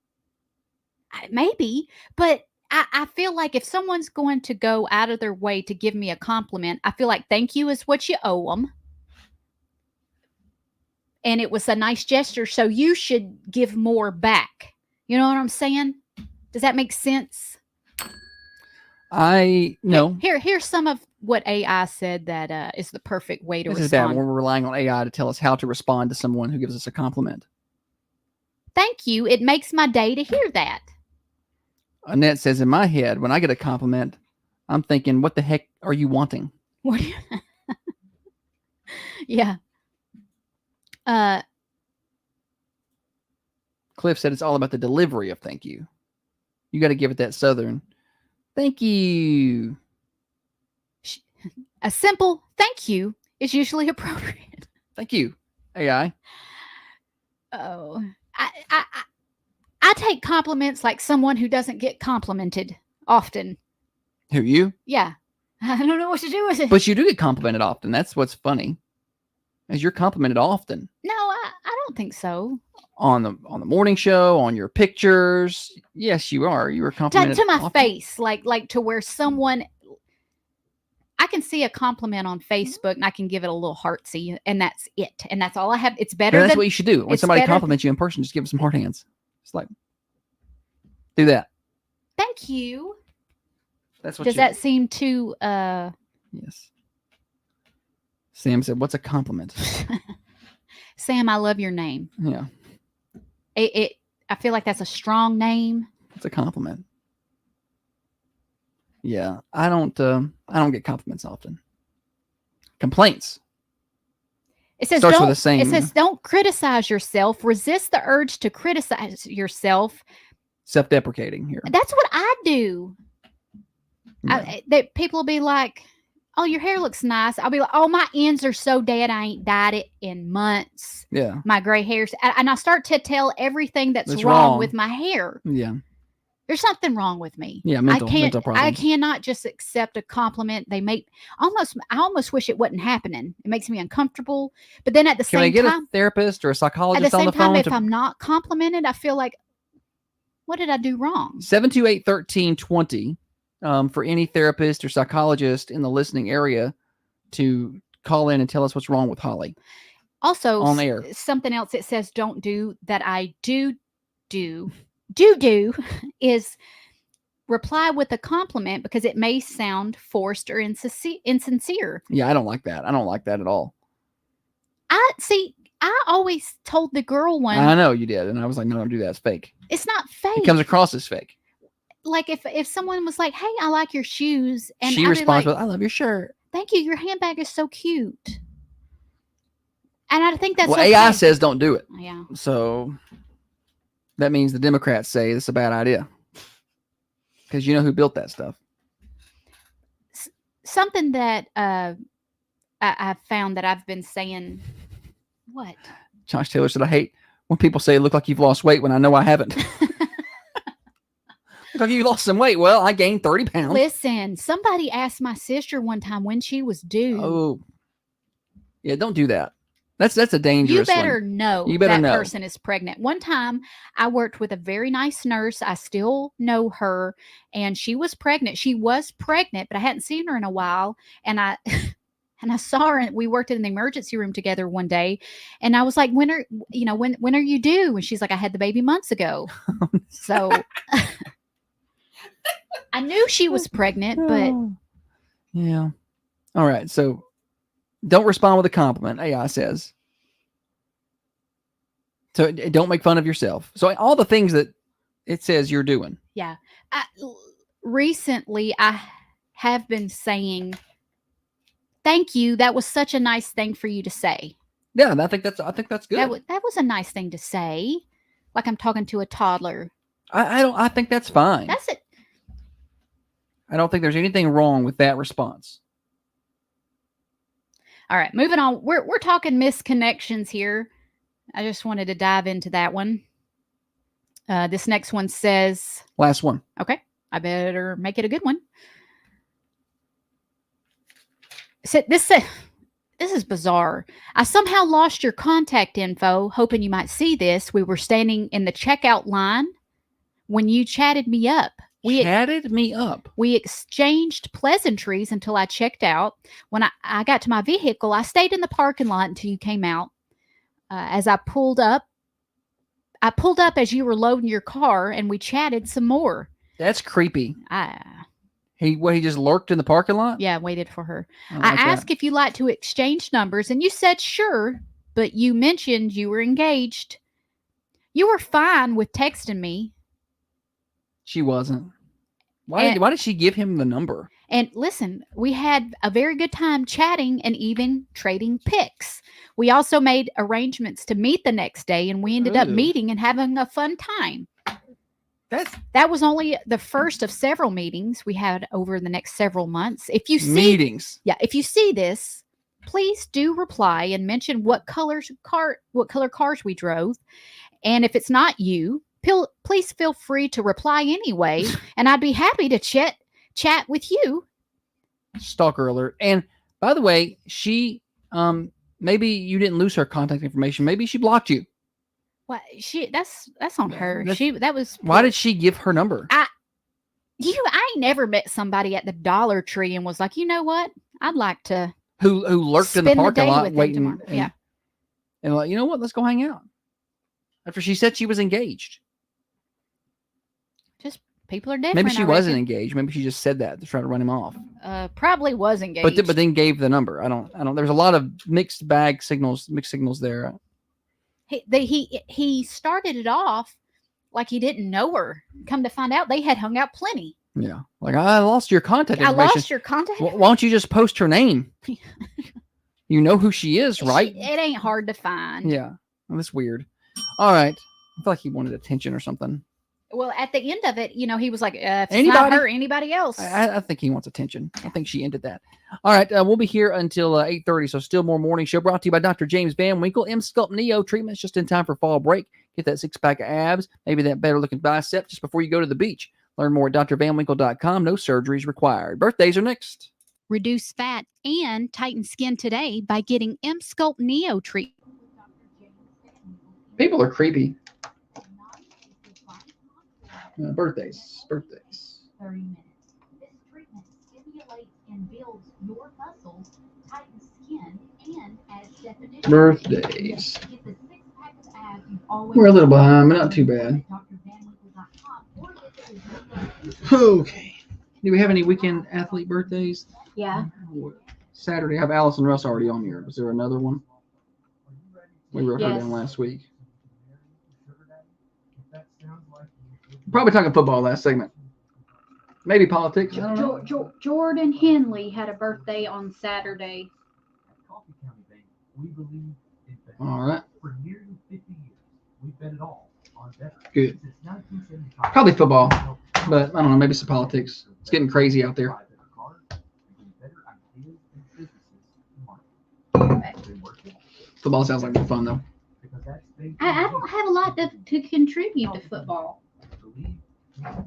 Maybe, but I feel like if someone's going to go out of their way to give me a compliment, I feel like thank you is what you owe them. And it was a nice gesture, so you should give more back. You know what I'm saying? Does that make sense? No. Here's some of what AI said that is the perfect way to respond. This is bad when we're relying on AI to tell us how to respond to someone who gives us a compliment. Thank you. It makes my day to hear that. Annette says, in my head, when I get a compliment, I'm thinking, what the heck are you wanting? What? Yeah. Cliff said it's all about the delivery of thank you. You got to give it that Southern thank you. A simple thank you is usually appropriate. Thank you, AI. Oh, I take compliments like someone who doesn't get complimented often. Who, you? Yeah. I don't know what to do with it. But you do get complimented often. That's what's funny. As you're complimented often. No, I don't think so. On the morning show, on your pictures. Yes, you are. You were complimented to my often. face, like to where someone, I can see a compliment on Facebook and I can give it a little heartsy, and that's it. And that's all I have. It's better. That's what you should do. When somebody compliments you in person, just give them some heart hands. It's like, do that. Thank you. That's what. Does that seem too? Yes. Sam said, "What's a compliment?" Sam, I love your name. Yeah. I feel like that's a strong name. It's a compliment. Yeah, I don't get compliments often. Complaints. It says starts with the same. It says don't criticize yourself. Resist the urge to criticize yourself. Self-deprecating here. That's what I do. Yeah. People will be like, "Oh, your hair looks nice." I'll be like, "Oh, my ends are so dead. I ain't dyed it in months." Yeah. My gray hairs, and I start to tell everything that's wrong with my hair. Yeah. There's something wrong with me. Yeah, mental problems. I cannot just accept a compliment. They make I almost wish it wasn't happening. It makes me uncomfortable. But then at the same time, can I get a therapist or a psychologist on the phone? If I'm not complimented, I feel like, what did I do wrong? 728-1320 for any therapist or psychologist in the listening area to call in and tell us what's wrong with Holly. Also, on air. Something else it says don't do that I do is reply with a compliment because it may sound forced or insincere. Yeah, I don't like that. I don't like that at all. I always told the girl one. I know you did, and I was like, no, don't do that. It's fake. It's not fake. It comes across as fake. Like if someone was like, "Hey, I like your shoes," and she responds with, "I love your shirt. Thank you. Your handbag is so cute." And I think that's well. okay. AI says don't do it. Yeah. So that means the Democrats say it's a bad idea because you know who built that stuff. Something that I've found that I've been saying. What? Josh Taylor said, "I hate when people say look like you've lost weight when I know I haven't." Look like you lost some weight. Well, I gained 30 pounds. Listen, somebody asked my sister one time when she was due. Oh, yeah, don't do that. That's a dangerous one. You better know that person is pregnant. One time I worked with a very nice nurse. I still know her, and she was pregnant. She was pregnant, but I hadn't seen her in a while. And I saw her, and we worked in the emergency room together one day. And I was like, when are you due? And she's like, I had the baby months ago. So I knew she was pregnant, but yeah. All right. So don't respond with a compliment, AI says. So don't make fun of yourself. So all the things that it says you're doing. Yeah. Recently, I have been saying, thank you. That was such a nice thing for you to say. Yeah, I think that's good. That was a nice thing to say. Like I'm talking to a toddler. I think that's fine. That's it. I don't think there's anything wrong with that response. All right, moving on. We're talking misconnections here. I just wanted to dive into that one. This next one says... Last one. Okay, I better make it a good one. So this is bizarre. I somehow lost your contact info, hoping you might see this. We were standing in the checkout line when you chatted me up. We exchanged pleasantries until I checked out. When I got to my vehicle, I stayed in the parking lot until you came out. As I pulled up as you were loading your car, and we chatted some more. That's creepy. He just lurked in the parking lot? Yeah, waited for her. I asked if you like to exchange numbers, and you said sure, but you mentioned you were engaged. You were fine with texting me. She wasn't. Why did she give him the number? And listen, we had a very good time chatting and even trading pics. We also made arrangements to meet the next day, and we ended up meeting and having a fun time. That was only the first of several meetings we had over the next several months. If you see if you see this, please do reply and mention what color cars we drove. And if it's not you, please feel free to reply anyway, and I'd be happy to chat with you. Stalker alert. And by the way, she maybe you didn't lose her contact information. Maybe she blocked you. What? That's on her. Why did she give her number? I ain't never met somebody at the Dollar Tree and was like, you know what? I'd like to who lurked in the parking lot waiting. And like, you know what? Let's go hang out. After she said she was engaged. Just people are different. Maybe she wasn't engaged. Maybe she just said that to try to run him off. Probably was engaged. But then gave the number. I don't. There's a lot of mixed signals there. He started it off like he didn't know her. Come to find out, they had hung out plenty. Yeah, like I lost your contact information. I lost your contact. Why don't you just post her name? You know who she is, right? It ain't hard to find. Yeah, well, that's weird. All right, I feel like he wanted attention or something. Well, at the end of it, he was like, if it's not her, anybody else. I think he wants attention. I think she ended that. All right, we'll be here until 8:30, so still more morning show brought to you by Dr. James Van Winkle. M-Sculpt Neo treatments just in time for fall break. Get that six-pack of abs, maybe that better-looking bicep just before you go to the beach. Learn more at drvanwinkle.com. No surgeries required. Birthdays are next. Reduce fat and tighten skin today by getting M-Sculpt Neo treatment. People are creepy. Birthdays. 30 minutes. This treatment stimulates and builds your muscles, tightens skin, and adds definition. Birthdays. Get the six-pack of abs you've always We're a little behind, but not too bad. drvanwinkle.com or visit his Okay. Do we have any weekend athlete birthdays? Yeah. Saturday, I have Allison Russ already on here. Was there another one? We wrote her down last week. Probably talking football last segment. Maybe politics. I don't know. Jordan Henley had a birthday on Saturday. All right. For nearly 50 years, we've bet it all on better. Good. Since 1975, Probably football, but I don't know. Maybe some politics. It's getting crazy out there. Football sounds like more fun though. I don't have a lot to contribute to football.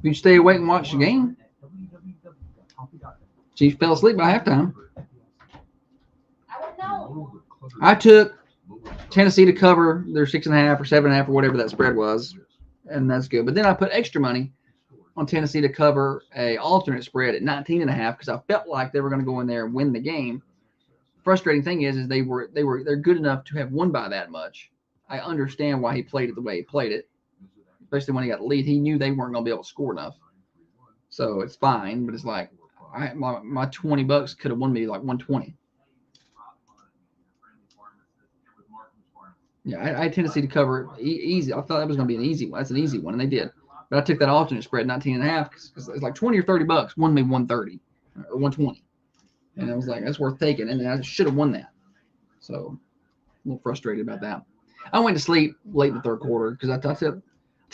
You stay awake and watch the game. Chiefs fell asleep by halftime. I took Tennessee to cover their 6.5 or 7.5 or whatever that spread was, and that's good. But then I put extra money on Tennessee to cover a alternate spread at 19.5 because I felt like they were going to go in there and win the game. Frustrating thing is they're good enough to have won by that much. I understand why he played it the way he played it, especially when he got the lead. He knew they weren't going to be able to score enough, so it's fine. But it's like my $20 could have won me like 120. Yeah, I had Tennessee to cover it easy. I thought that was going to be an easy one. That's an easy one, and they did. But I took that alternate spread, 19.5, because it's like 20 or 30 bucks. Won me 130 or 120, and I was like, that's worth taking, and I should have won that. So a little frustrated about that. I went to sleep late in the third quarter because I tell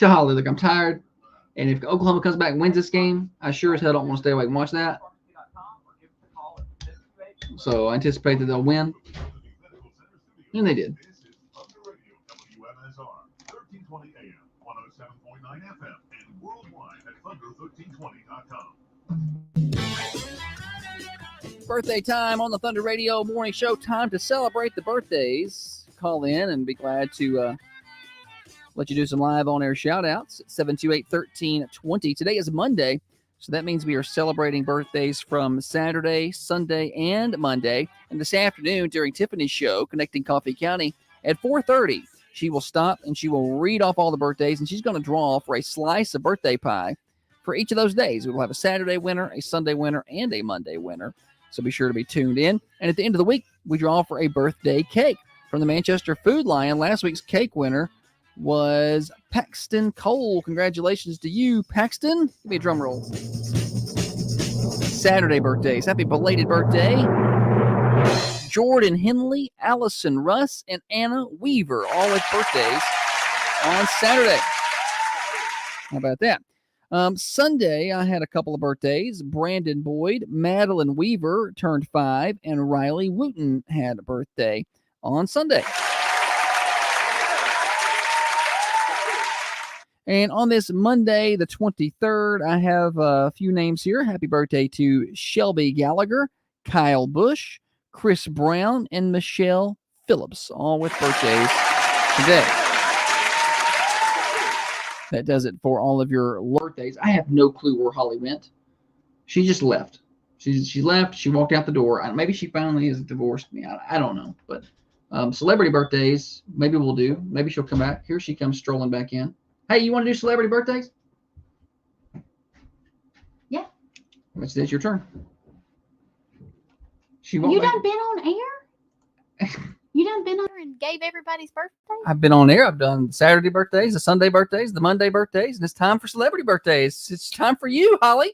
Holly, look, I'm tired, and if Oklahoma comes back and wins this game, I sure as hell don't want to stay awake and watch that. So I anticipate that they'll win, and they did. 1320 AM, 107.9 FM, and worldwide at thunder1320.com. Birthday time on the Thunder Radio Morning Show. Time to celebrate the birthdays. Call in and be glad to let you do some live on-air shout-outs at 728-1320. Today is Monday, so that means we are celebrating birthdays from Saturday, Sunday, and Monday. And this afternoon during Tiffany's show, Connecting Coffee County, at 4:30, she will stop and she will read off all the birthdays, and she's going to draw for a slice of birthday pie for each of those days. We will have a Saturday winner, a Sunday winner, and a Monday winner. So be sure to be tuned in. And at the end of the week, we draw for a birthday cake from the Manchester Food Lion. Last week's cake winner was Paxton Cole. Congratulations to you, Paxton. Give me a drum roll. Saturday birthdays. Happy belated birthday. Jordan Henley, Allison Russ, and Anna Weaver, all with birthdays on Saturday. How about that? Sunday, I had a couple of birthdays. Brandon Boyd, Madeline Weaver turned 5, and Riley Wooten had a birthday on Sunday. And on this Monday, the 23rd, I have a few names here. Happy birthday to Shelby Gallagher, Kyle Bush, Chris Brown, and Michelle Phillips, all with birthdays today. That does it for all of your birthdays. I have no clue where Holly went. She just left. She left. She walked out the door. Maybe she finally is divorced me. I don't know. But celebrity birthdays, maybe we'll do. Maybe she'll come back. Here she comes strolling back in. Hey, you want to do celebrity birthdays? Yeah. It's your turn. You done been on air? You done been on air and gave everybody's birthday? I've been on air. I've done Saturday birthdays, the Sunday birthdays, the Monday birthdays, and it's time for celebrity birthdays. It's time for you, Holly.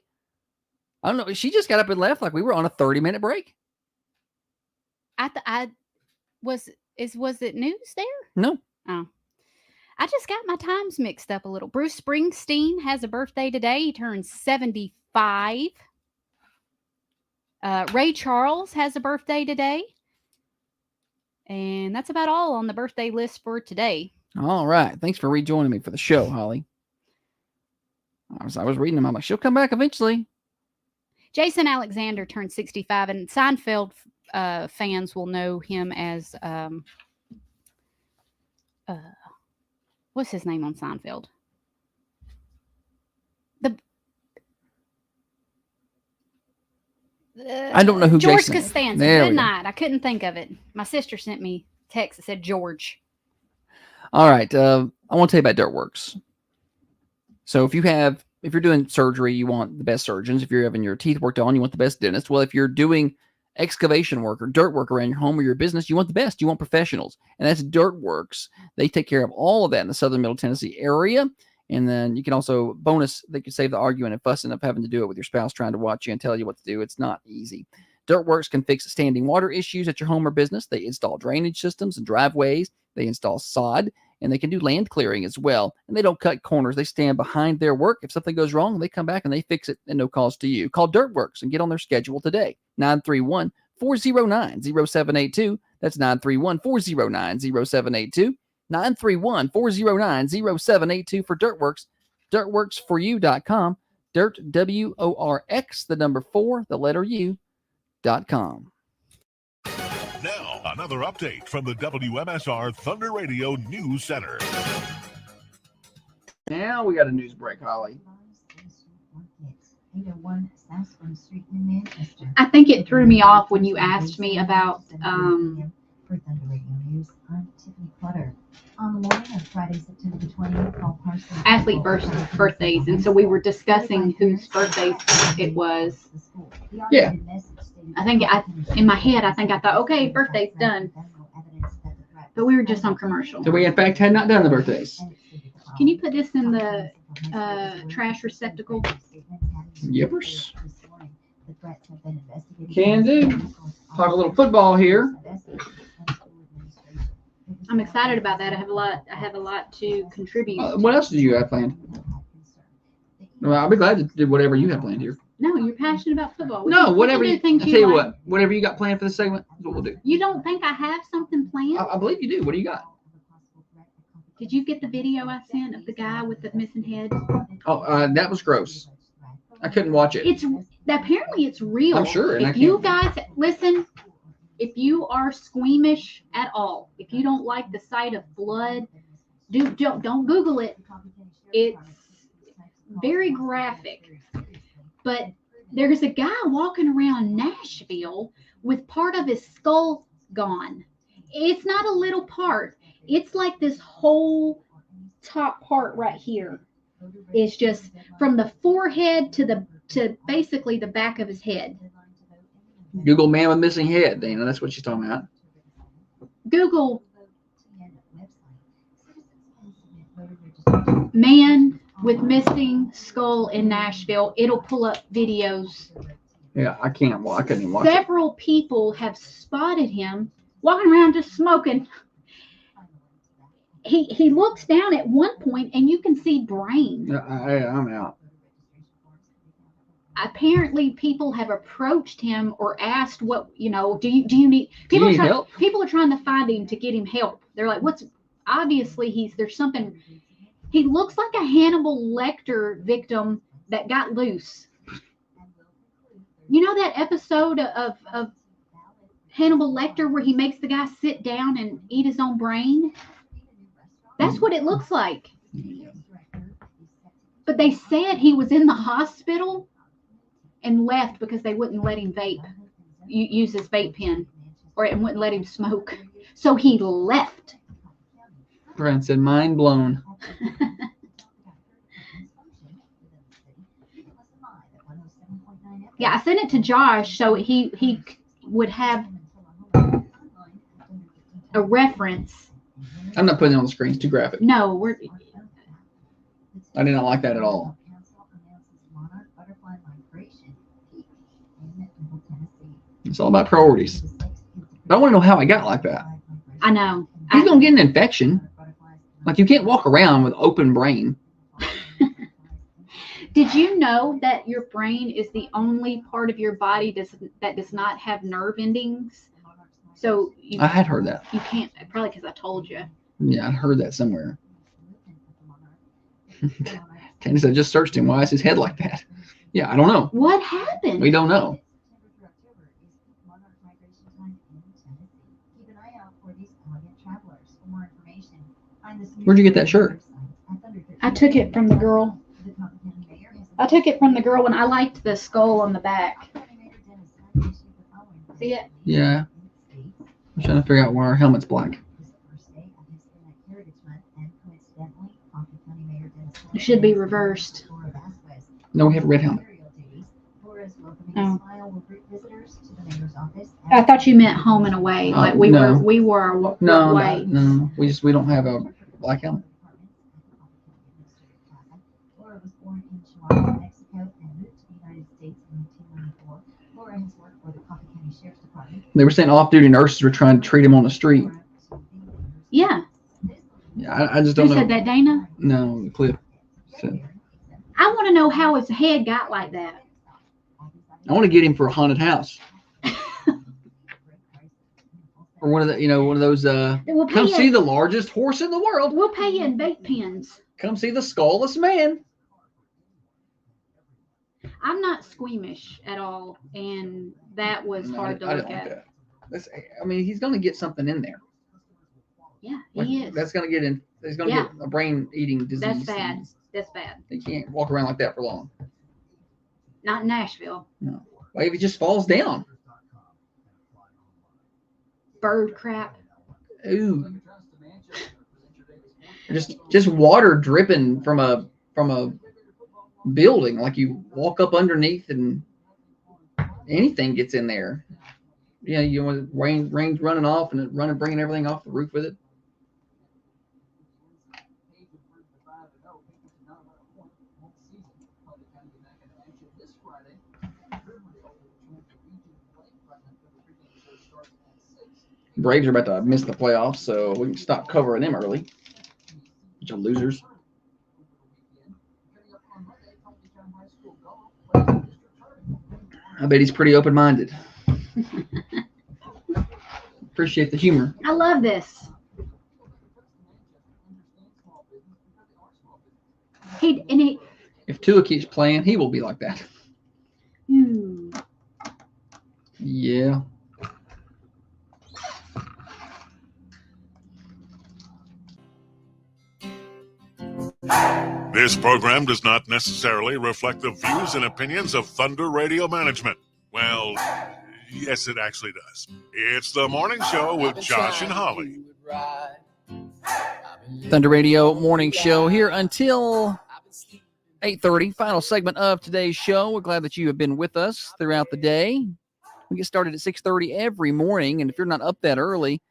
I don't know. She just got up and left like we were on a 30-minute break. Was it news there? No. Oh. I just got my times mixed up a little. Bruce Springsteen has a birthday today. He turns 75. Ray Charles has a birthday today. And that's about all on the birthday list for today. All right. Thanks for rejoining me for the show, Holly. I was reading them. I'm like, she'll come back eventually. Jason Alexander turned 65, and Seinfeld fans will know him as what's his name on Seinfeld? I don't know who George Jason is. Costanza. Good night. I couldn't think of it. My sister sent me a text that said George. All right. I want to tell you about Dirtworks. So if you have if you're doing surgery, you want the best surgeons. If you're having your teeth worked on, you want the best dentist. Well, if you're doing excavation work or dirt work around your home or your business, you want the best. You want professionals. And that's Dirtworks. They take care of all of that in the southern Middle Tennessee area. And then you can also, bonus, they can save the arguing and fussing of having to do it with your spouse trying to watch you and tell you what to do. It's not easy. Dirtworks can fix standing water issues at your home or business. They install drainage systems and driveways. They install sod, and they can do land clearing as well. And they don't cut corners. They stand behind their work. If something goes wrong, they come back and they fix it at no cost to you. Call Dirtworks and get on their schedule today. 931-409-0782. That's 931-409-0782. 931-409-0782 for Dirtworks. Dirtworksforyou.com. Dirt, W-O-R-X, the number 4, the letter U.com. Now, another update from the WMSR Thunder Radio News Center. Now we got a news break, Holly. I think it threw me off when you asked me about For Thunder Radio News, I'm Tiffany Clutter. On the morning of Friday, September the 20th, Paul Parsons athlete birthdays, and so we were discussing whose birthday it was. Yeah. I think in my head, I thought, okay, birthday's done. But we were just on commercial. So we, in fact, had not done the birthdays. Can you put this in the trash receptacle? Yippers. Can do. Talk a little football here. I'm excited about that. I have a lot to contribute. What else did you have planned? Well, I'll be glad to do whatever you have planned here. No, you're passionate about football. Whatever. I I tell you what, whatever you got planned for this segment is what we'll do. You don't think I have something planned? I believe you do. What do you got? Did you get the video I sent of the guy with the missing head? Oh, that was gross. I couldn't watch it. Apparently it's real. I'm sure. And if you guys listen, if you are squeamish at all, if you don't like the sight of blood, don't Google it. It's very graphic. But there's a guy walking around Nashville with part of his skull gone. It's not a little part. It's like this whole top part right here is just from the forehead to basically the back of his head. Google man with missing head, Dana. That's what she's talking about. Google man with missing skull in Nashville. It'll pull up videos. Yeah, I can't. Well, I couldn't even watch Several people have spotted him walking around just smoking. He looks down at one point and you can see brain. it. I'm out. Apparently people have approached him or asked what, do you need people need help? People are trying to find him to get him help. They're like, obviously there's something. He looks like a Hannibal Lecter victim that got loose. You know that episode of Hannibal Lecter where he makes the guy sit down and eat his own brain? That's what it looks like. But they said he was in the hospital and left because they wouldn't let him use his vape pen, and wouldn't let him smoke. So he left. Brent said, mind blown. Yeah, I sent it to Josh so he would have a reference. I'm not putting it on the screen. It's too graphic. No, I did not like that at all. It's all about priorities. But I want to know how I got like that. I know. You're going to get an infection. Like, you can't walk around with open brain. Did you know that your brain is the only part of your body that does not have nerve endings? So I had heard that. You can't, probably because I told you. Yeah, I heard that somewhere. Candace, I just searched him. Why is his head like that? Yeah, I don't know. What happened? We don't know. Where'd you get that shirt? I took it from the girl. When I liked the skull on the back. See it? Yeah. I'm trying to figure out why our helmet's black. It should be reversed. No, we have a red helmet. Oh. I thought you meant home and away. Like we no. were No, away. no. We don't have a black helmet. Laura was born in Chihuahua, Mexico, and moved to the United States in 1994. Laura has worked for the Coffee County Sheriff's Department. They were saying off-duty nurses were trying to treat him on the street. Yeah. Yeah, I just don't know. Who said that, Dana? No, the clip. So, I want to know how his head got like that. I want to get him for a haunted house. Or one of those. We'll pay Come you. see the largest horse in the world. We'll pay you in vape pens. Come see the skullless man. I'm not squeamish at all, and that was hard to look at. I mean, he's going to get something in there. Yeah, he is. That's going to get in. He's going to get a brain-eating disease. That's bad. That's bad. He can't walk around like that for long. Not in Nashville. No. Well, if he just falls down. Bird crap. Ooh. Just water dripping from a building. Like you walk up underneath and anything gets in there. Yeah, you want rain's running off and bringing everything off the roof with it. Braves are about to miss the playoffs, so we can stop covering them early. Bunch of losers. I bet he's pretty open-minded. Appreciate the humor. I love this. If Tua keeps playing, he will be like that. Yeah. This program does not necessarily reflect the views and opinions of Thunder Radio Management. Well, yes, it actually does. It's the morning show with Josh and Holly. Thunder Radio morning show here until 8:30. Final segment of today's show. We're glad that you have been with us throughout the day. We get started at 6:30 every morning, and if you're not up that early,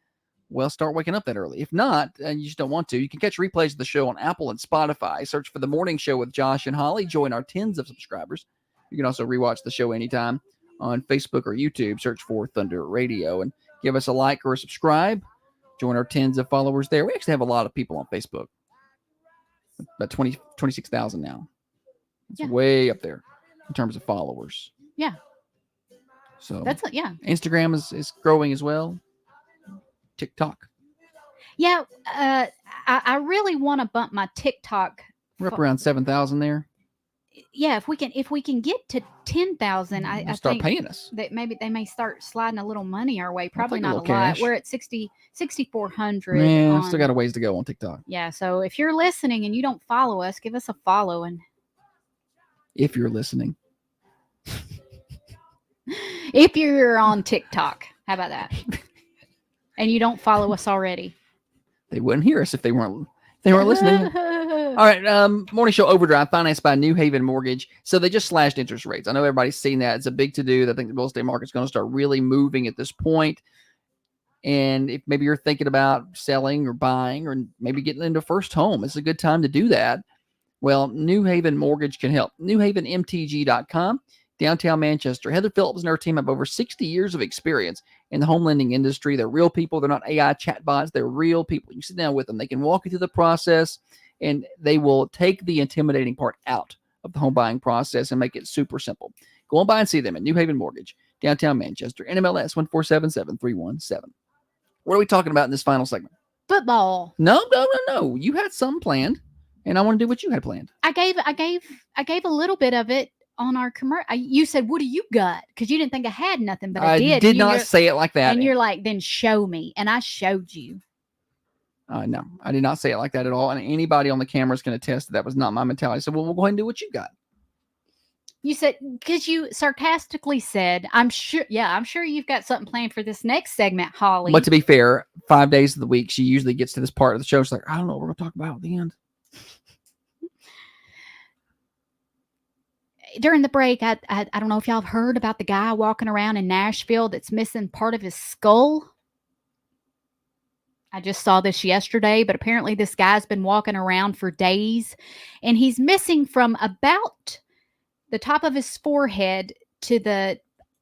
well, start waking up that early. If not, and you just don't want to, you can catch replays of the show on Apple and Spotify. Search for The Morning Show with Josh and Holly. Join our tens of subscribers. You can also rewatch the show anytime on Facebook or YouTube. Search for Thunder Radio and give us a like or a subscribe. Join our tens of followers there. We actually have a lot of people on Facebook. About 26,000 now. It's way up there in terms of followers. Yeah. So that's yeah. Instagram is growing as well. TikTok. Yeah, I really want to bump my TikTok. We're up around 7,000 there. Yeah, if we can get to 10,000, I start think paying us. That maybe they may start sliding a little money our way. Probably not a lot. Cash. We're at 6,400. Man, still got a ways to go on TikTok. Yeah, so if you're listening and you don't follow us, give us a follow. And if you're listening, if you're on TikTok, how about that? And you don't follow us already, they wouldn't hear us if they weren't listening. All right, morning show overdrive financed by New Haven Mortgage. So they just slashed interest rates. I know everybody's seen that. It's a big to-do. I think the real estate market's going to start really moving at this point. And if maybe you're thinking about selling or buying or maybe getting into a first home, it's a good time to do that. Well, New Haven Mortgage can help. NewHavenMTG.com. Downtown Manchester. Heather Phillips and her team have over 60 years of experience in the home lending industry. They're real people. They're not AI chatbots. They're real people. You sit down with them. They can walk you through the process, and they will take the intimidating part out of the home buying process and make it super simple. Go on by and see them at New Haven Mortgage, downtown Manchester, NMLS 1477317. What are we talking about in this final segment? Football. No. You had some planned, and I want to do what you had planned. I gave a little bit of it on our commercial. You said, "What do you got?" Because you didn't think I had nothing, but I did. I did not say it like that. And you're like, "Then show me," and I showed you. No, I did not say it like that at all. And anybody on the camera is going to attest that was not my mentality. I said, "Well, we'll go ahead and do what you got." You said, because you sarcastically said, I'm sure you've got something planned for this next segment, Holly. But to be fair, 5 days of the week, she usually gets to this part of the show. She's like, I don't know what we're going to talk about at the end. during the break, I don't know if y'all have heard about the guy walking around in Nashville that's missing part of his skull. I just saw this yesterday, but apparently this guy's been walking around for days, and he's missing from about the top of his forehead to the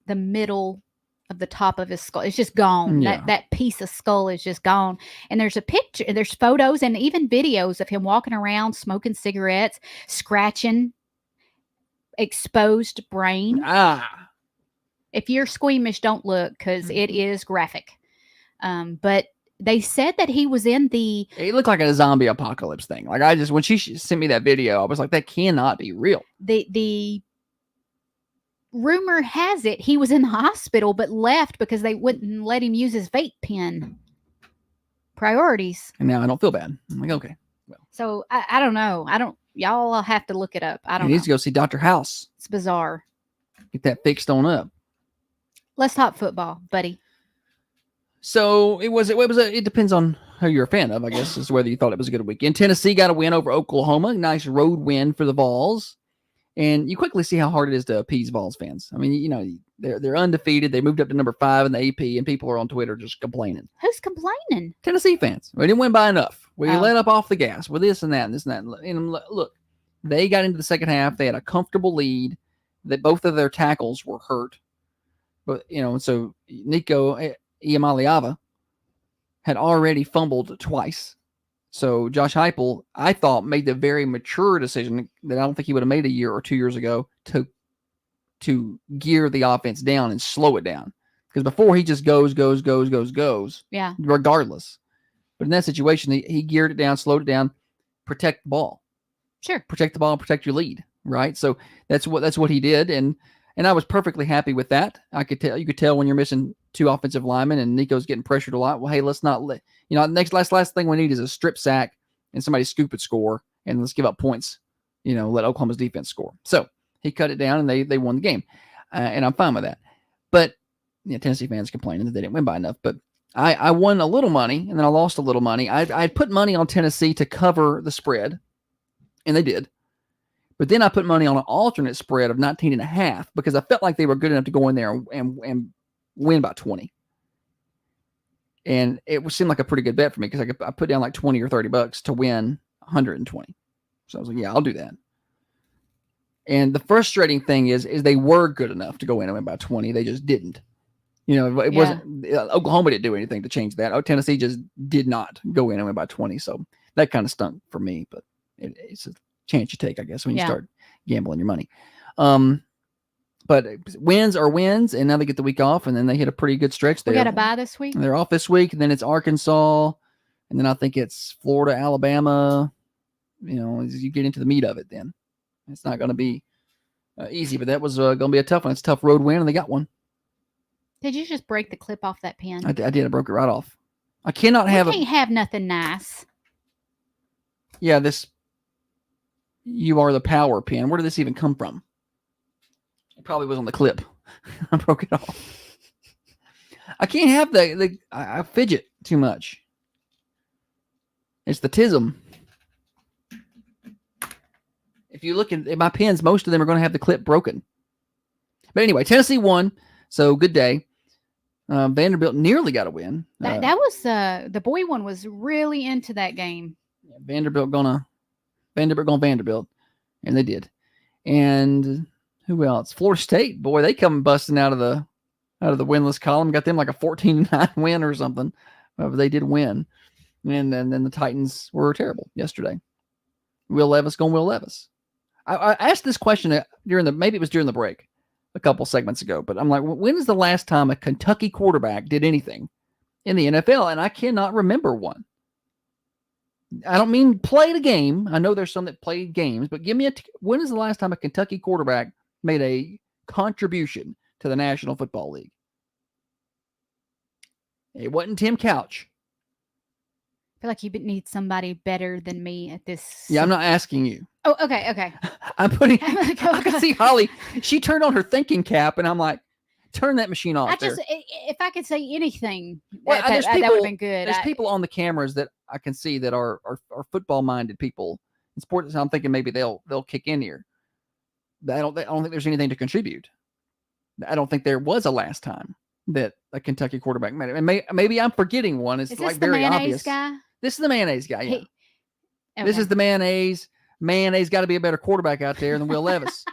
middle of the top of his skull. It's just gone. Yeah. That piece of skull is just gone. And there's a picture, there's photos and even videos of him walking around smoking cigarettes, scratching exposed brain. If you're squeamish, don't look, because it is graphic. But they said that he was in the... It looked like a zombie apocalypse thing. Like, when she sent me that video, I was like, that cannot be real. The rumor has it he was in the hospital but left because they wouldn't let him use his vape pen. Priorities. And now I don't feel bad. I'm like, okay. Well. So I don't know. Y'all have to look it up. I don't know. He needs to go see Dr. House. It's bizarre. Get that fixed on up. Let's talk football, buddy. So it depends on who you're a fan of, I guess, as to whether you thought it was a good weekend. Tennessee got a win over Oklahoma. Nice road win for the Vols. And you quickly see how hard it is to appease Vols fans. I mean, they're undefeated. They moved up to number 5 in the AP, and people are on Twitter just complaining. Who's complaining? Tennessee fans. We didn't win by enough. We let up off the gas with this and that and this and that. And look, they got into the second half. They had a comfortable lead. That both of their tackles were hurt. But, so Nico Iamaleava had already fumbled twice. So Josh Heupel, I thought, made the very mature decision that I don't think he would have made a year or 2 years ago to gear the offense down and slow it down. Because before he just goes. Yeah. Regardless. But in that situation, he geared it down, slowed it down, protect the ball. Sure. Protect the ball, protect your lead. Right. So that's what he did. And I was perfectly happy with that. You could tell when you're missing 2 offensive linemen and Nico's getting pressured a lot. Well, hey, let's not let, last thing we need is a strip sack and somebody scoop and score, and let's give up points, let Oklahoma's defense score. So he cut it down and they won the game. And I'm fine with that. But Tennessee fans complaining that they didn't win by enough. But I won a little money and then I lost a little money. I put money on Tennessee to cover the spread, and they did. But then I put money on an alternate spread of 19.5 because I felt like they were good enough to go in there and win by 20. And it seemed like a pretty good bet for me because I put down like 20 or $30 to win 120. So I was like, yeah, I'll do that. And the frustrating thing is they were good enough to go in and win by 20. They just didn't. It wasn't Oklahoma didn't do anything to change that. Tennessee just did not go in and win by 20. So that kind of stunk for me, but it's a chance you take, I guess, when you start gambling your money. But wins are wins, and now they get the week off, and then they hit a pretty good stretch. We got a bye this week. They're off this week, and then it's Arkansas, and then I think it's Florida, Alabama. As you get into the meat of it, then it's not going to be easy. But that was going to be a tough one. It's a tough road win, and they got one. Did you just break the clip off that pen? I did. I broke it right off. I cannot have. Can't have nothing nice. Yeah, this. You are the power pen. Where did this even come from? It probably was on the clip. I broke it off. I can't have I fidget too much. It's the tism. If you look at my pens, most of them are going to have the clip broken. But anyway, Tennessee won, so good day. Vanderbilt nearly got a win. That was the boy one was really into that game. Vanderbilt, and they did. And who else? Florida State, boy, they come busting out of the winless column. Got them like a 14-9 win or something. But they did win. And then the Titans were terrible yesterday. Will Levis going Will Levis. I asked this question maybe it was during the break a couple segments ago, but I'm like, when is the last time a Kentucky quarterback did anything in the NFL? And I cannot remember one. I don't mean played a game. I know there's some that played games, but give me when is the last time a Kentucky quarterback made a contribution to the National Football League? It wasn't Tim Couch. I feel like you need somebody better than me at this. Yeah, I'm not asking you. Oh, okay. I'm putting. I can see Holly. She turned on her thinking cap, and I'm like, turn that machine off. If I could say anything, that would have been good. There's people on the cameras that I can see that are football minded people in sports. I'm thinking maybe they'll kick in here. I don't think there's anything to contribute. I don't think there was a last time that a Kentucky quarterback made it. And maybe I'm forgetting one. It's Is like this the very mayonnaise obvious. guy? This is the mayonnaise guy. Yeah. This Okay. is the mayonnaise. Mayonnaise got to be a better quarterback out there than Will Levis.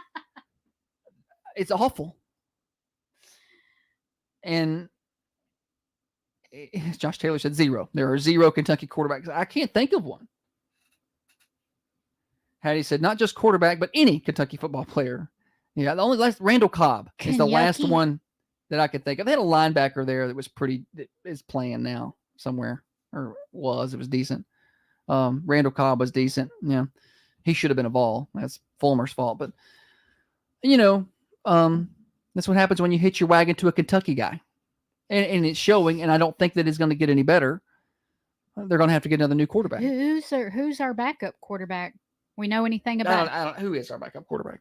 It's awful. And Josh Taylor said 0. There are 0 Kentucky quarterbacks. I can't think of one. Hattie said not just quarterback, but any Kentucky football player. Yeah, the only last Randall Cobb is the last Kentucky. one that I could think of. They had a linebacker there that is playing now somewhere, or was. It was decent. Randall Cobb was decent. Yeah, he should have been a Vol. That's Fulmer's fault. But that's what happens when you hitch your wagon to a Kentucky guy, and it's showing. And I don't think that it's going to get any better. They're going to have to get another new quarterback. Who's our backup quarterback? We know anything about? I don't. Who is our backup quarterback?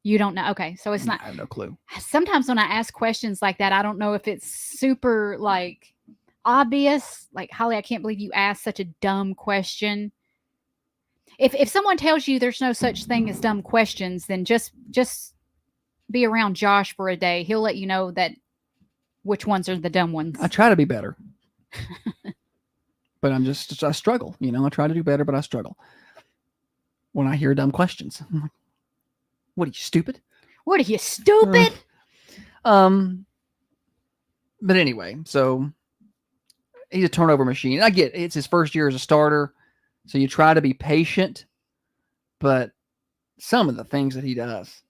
You don't know. Okay, so it's not. I have no clue. Sometimes when I ask questions like that, I don't know if it's super like obvious. Like, Holly, I can't believe you asked such a dumb question. If someone tells you there's no such thing as dumb questions, then just be around Josh for a day. He'll let you know that which ones are the dumb ones. I try to be better, but I struggle. I try to do better, but I struggle when I hear dumb questions. I'm like, what are you, stupid? What are you, stupid? But anyway, so he's a turnover machine. And I get it's his first year as a starter, so you try to be patient, but some of the things that he does,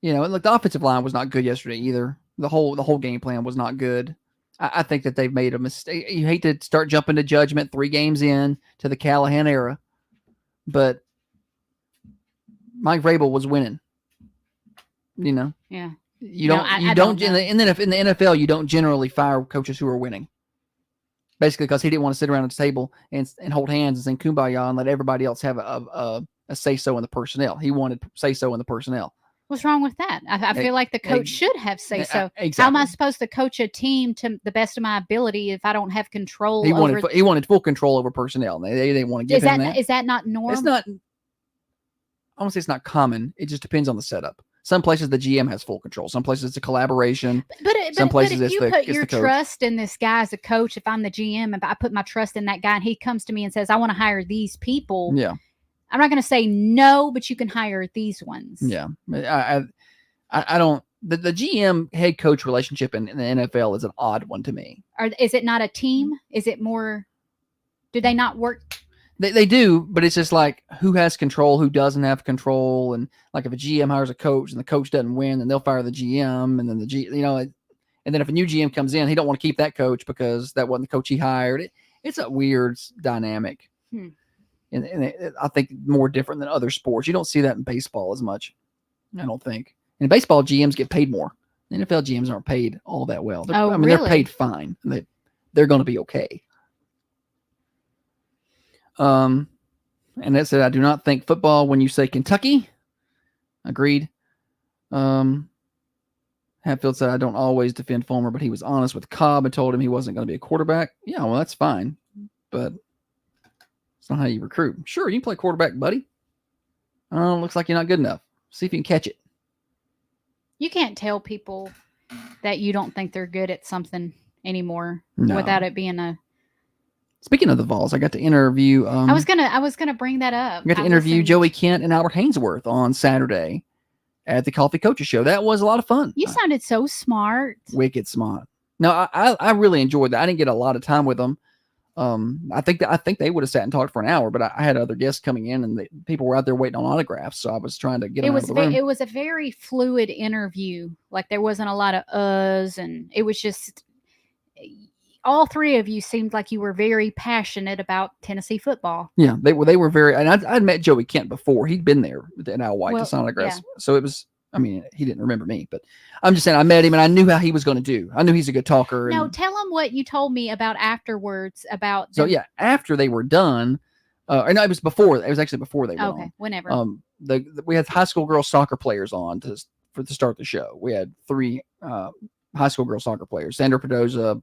like the offensive line was not good yesterday either. The whole game plan was not good. I think that they've made a mistake. You hate to start jumping to judgment 3 games in to the Callahan era, but Mike Vrabel was winning. Yeah. You don't in the NFL, you don't generally fire coaches who are winning. Basically, because he didn't want to sit around at the table and hold hands and sing Kumbaya and let everybody else have a say-so in the personnel. He wanted say-so in the personnel. What's wrong with that? I feel like the coach should have say-so. Exactly. How am I supposed to coach a team to the best of my ability if I don't have control He over... wanted full control over personnel. They didn't want to give him that. Is that not normal? It's not... I won't say it's not common. It just depends on the setup. Some places the GM has full control. Some places it's a collaboration. Some places if you put your the coach. trust in this guy as a coach, if I'm the GM, if I put my trust in that guy and he comes to me and says, I want to hire these people. Yeah. I'm not going to say no, but you can hire these ones. Yeah. I don't. The GM head coach relationship in the NFL is an odd one to me. Is it not a team? Is it more? Do they not work? They do, but it's just like who has control, who doesn't have control, and like if a GM hires a coach and the coach doesn't win, then they'll fire the GM, and then and then if a new GM comes in, he don't want to keep that coach because that wasn't the coach he hired. It's a weird dynamic, and I think more different than other sports. You don't see that in baseball as much, I don't think. In baseball, GMs get paid more. NFL GMs aren't paid all that well. They're paid fine. They're going to be okay. And that said, I do not think football when you say Kentucky. Agreed. Hatfield said, I don't always defend Fulmer, but he was honest with Cobb and told him he wasn't going to be a quarterback. Yeah, well, that's fine. But it's not how you recruit. Sure, you can play quarterback, buddy. Looks like you're not good enough. See if you can catch it. You can't tell people that you don't think they're good at something anymore without it being a... Speaking of the Vols, I got to interview. I was gonna bring that up. I got to interview Joey Kent and Albert Hainsworth on Saturday at the Coffee Coaches Show. That was a lot of fun. You sounded so smart. Wicked smart. No, I really enjoyed that. I didn't get a lot of time with them. I think they would have sat and talked for an hour, but I had other guests coming in, and people were out there waiting on autographs. So I was trying to get them out of the room. It was a very fluid interview. Like there wasn't a lot of uhs, and it was just. All 3 of you seemed like you were very passionate about Tennessee football. Yeah, they were very, and I'd met Joey Kent before. He'd been there at Al White to sign autographs. Yeah. So it was, he didn't remember me, but I'm just saying I met him and I knew how he was going to do. I knew he's a good talker. No, tell him what you told me about afterwards about. So yeah, after they were done, or no, it was before. It was actually before they were on. Whenever. We had high school girls soccer players on to start the show. We had 3 high school girl soccer players, Sandra Perdoza,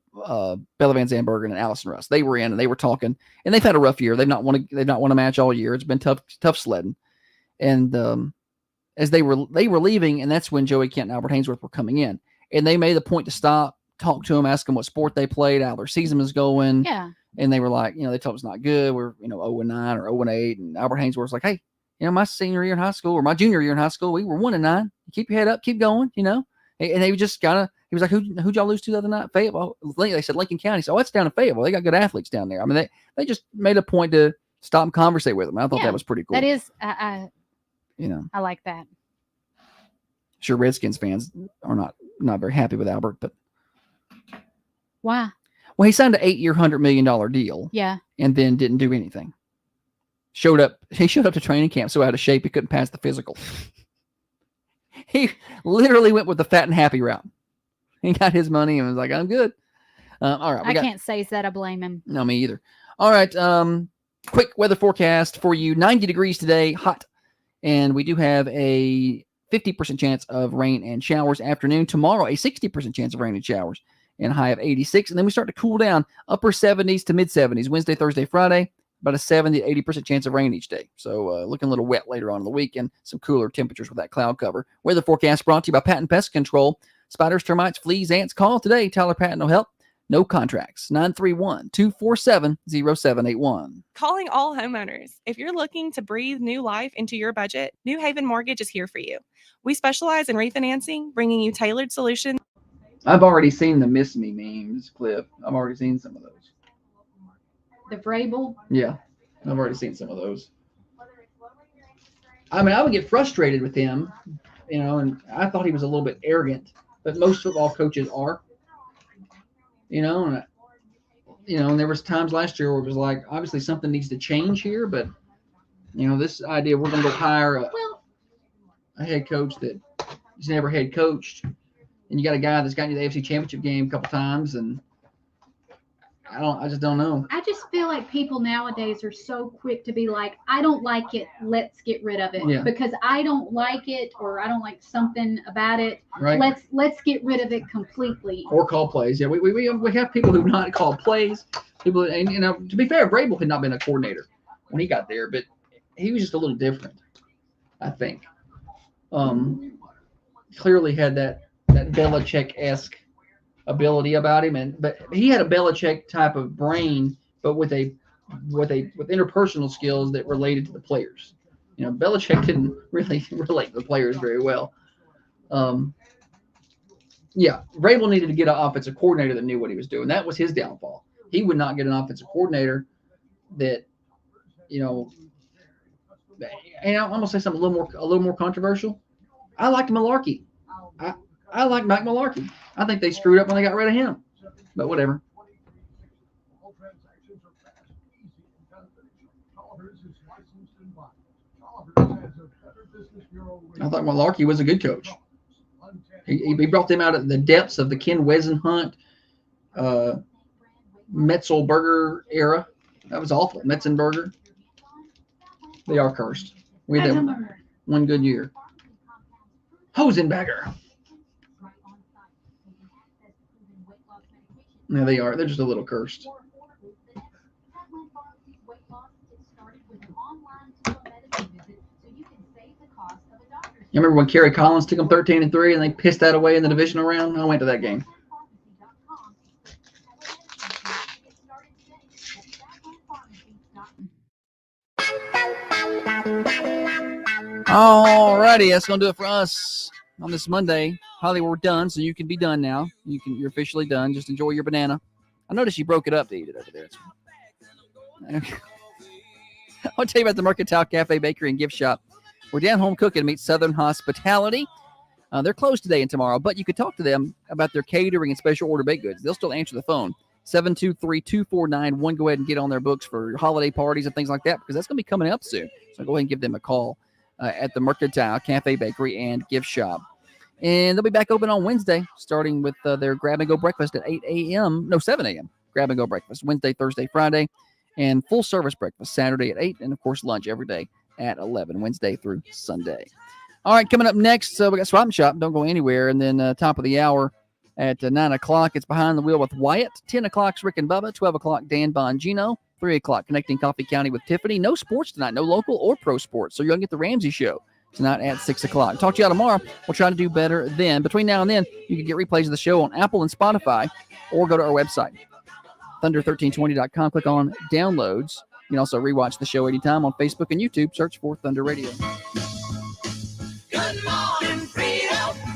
Bella Van Zandbergen, and Allison Russ. They were in and they were talking, and they've had a rough year. They've not won a match all year. It's been tough sledding. And as they were leaving, and that's when Joey Kent and Albert Haynesworth were coming in. And they made the point to stop, talk to them, ask them what sport they played, how their season was going. Yeah. And they were like, they told us not good. We're, 0-9 or 0-8. And Albert Haynesworth was like, hey, my senior year in high school or my junior year in high school, we were 1-9. Keep your head up, keep going, And they just he was like, who'd y'all lose to the other night? Fayetteville. They said Lincoln County. So that's down in Fayetteville. They got good athletes down there. I mean, they just made a point to stop and conversate with them. I thought that was pretty cool. That is, I like that. Sure, Redskins fans are not very happy with Albert, but why? Well, he signed an 8-year, $100 million deal. Yeah. And then didn't do anything. He showed up to training camp so out of shape he couldn't pass the physical. He literally went with the fat and happy route. He got his money and was like, I'm good. All right. I can't say that I blame him. No, me either. All right. Quick weather forecast for you. 90 degrees today, hot. And we do have a 50% chance of rain and showers afternoon. Tomorrow, a 60% chance of rain and showers. And a high of 86. And then we start to cool down, upper 70s to mid 70s, Wednesday, Thursday, Friday, about a 70 to 80% chance of rain each day. So looking a little wet later on in the week and some cooler temperatures with that cloud cover. Weather forecast brought to you by Patton Pest Control. Spiders, termites, fleas, ants. Call today. Tyler Patton will help. No contracts. 931-247-0781. Calling all homeowners. If you're looking to breathe new life into your budget, New Haven Mortgage is here for you. We specialize in refinancing, bringing you tailored solutions. I've already seen the Miss Me memes, Cliff. I've already seen some of those. The Vrabel? Yeah, I've already seen some of those. I mean, I would get frustrated with him, and I thought he was a little bit arrogant, but most football coaches are, and there was times last year where it was like, obviously something needs to change here, but, this idea we're going to go hire a head coach that he's never head coached. And you got a guy that's gotten you the AFC Championship game a couple times, and I just don't know. I just feel like people nowadays are so quick to be like, I don't like it, let's get rid of it. Yeah. Because I don't like it or I don't like something about it. Right. Let's get rid of it completely. Or call plays. Yeah, we have people who've not called plays. People, and to be fair, Vrabel had not been a coordinator when he got there, but he was just a little different, I think. Clearly had that Belichick-esque ability about him, but he had a Belichick type of brain, but with interpersonal skills that related to the players. Belichick didn't really relate to the players very well. Vrabel needed to get an offensive coordinator that knew what he was doing. That was his downfall. He would not get an offensive coordinator that, and I'm gonna say something a little more controversial. I liked Malarkey. I like Mike Malarkey. I think they screwed up when they got rid of him. But whatever. I thought Malarkey was a good coach. He brought them out of the depths of the Ken Wesenhunt, Metzelberger era. That was awful. Metzenberger. They are cursed. We had that one good year. Hosenberger. No, they are. They're just a little cursed. You remember when Kerry Collins took them 13-3 and they pissed that away in the divisional round? I went to that game. All righty, that's going to do it for us on this Monday. Holly, we're done, so you can be done now. You're officially done. Just enjoy your banana. I noticed you broke it up to eat it over there. I'll tell you about the Mercantile Cafe, Bakery, and Gift Shop. We're down home cooking meets Southern Hospitality. They're closed today and tomorrow, but you could talk to them about their catering and special order baked goods. They'll still answer the phone. 723-2491. Go ahead and get on their books for holiday parties and things like that, because that's going to be coming up soon. So go ahead and give them a call at the Mercantile Cafe, Bakery, and Gift Shop. And they'll be back open on Wednesday, starting with their grab-and-go breakfast at 7 a.m. Grab-and-go breakfast, Wednesday, Thursday, Friday, and full-service breakfast Saturday at 8, and, of course, lunch every day at 11, Wednesday through Sunday. All right, coming up next, we got Swap and Shop. Don't go anywhere. And then top of the hour at 9 o'clock, it's Behind the Wheel with Wyatt. 10 o'clock, Rick and Bubba. 12 o'clock, Dan Bongino. 3 o'clock, Connecting Coffee County with Tiffany. No sports tonight, no local or pro sports. So you're going to get the Ramsey Show. tonight at 6 o'clock. Talk to y'all tomorrow. We'll try to do better then. Between now and then, you can get replays of the show on Apple and Spotify, or go to our website, thunder1320.com. Click on downloads. You can also rewatch the show anytime on Facebook and YouTube. Search for Thunder Radio. Good morning, freedom.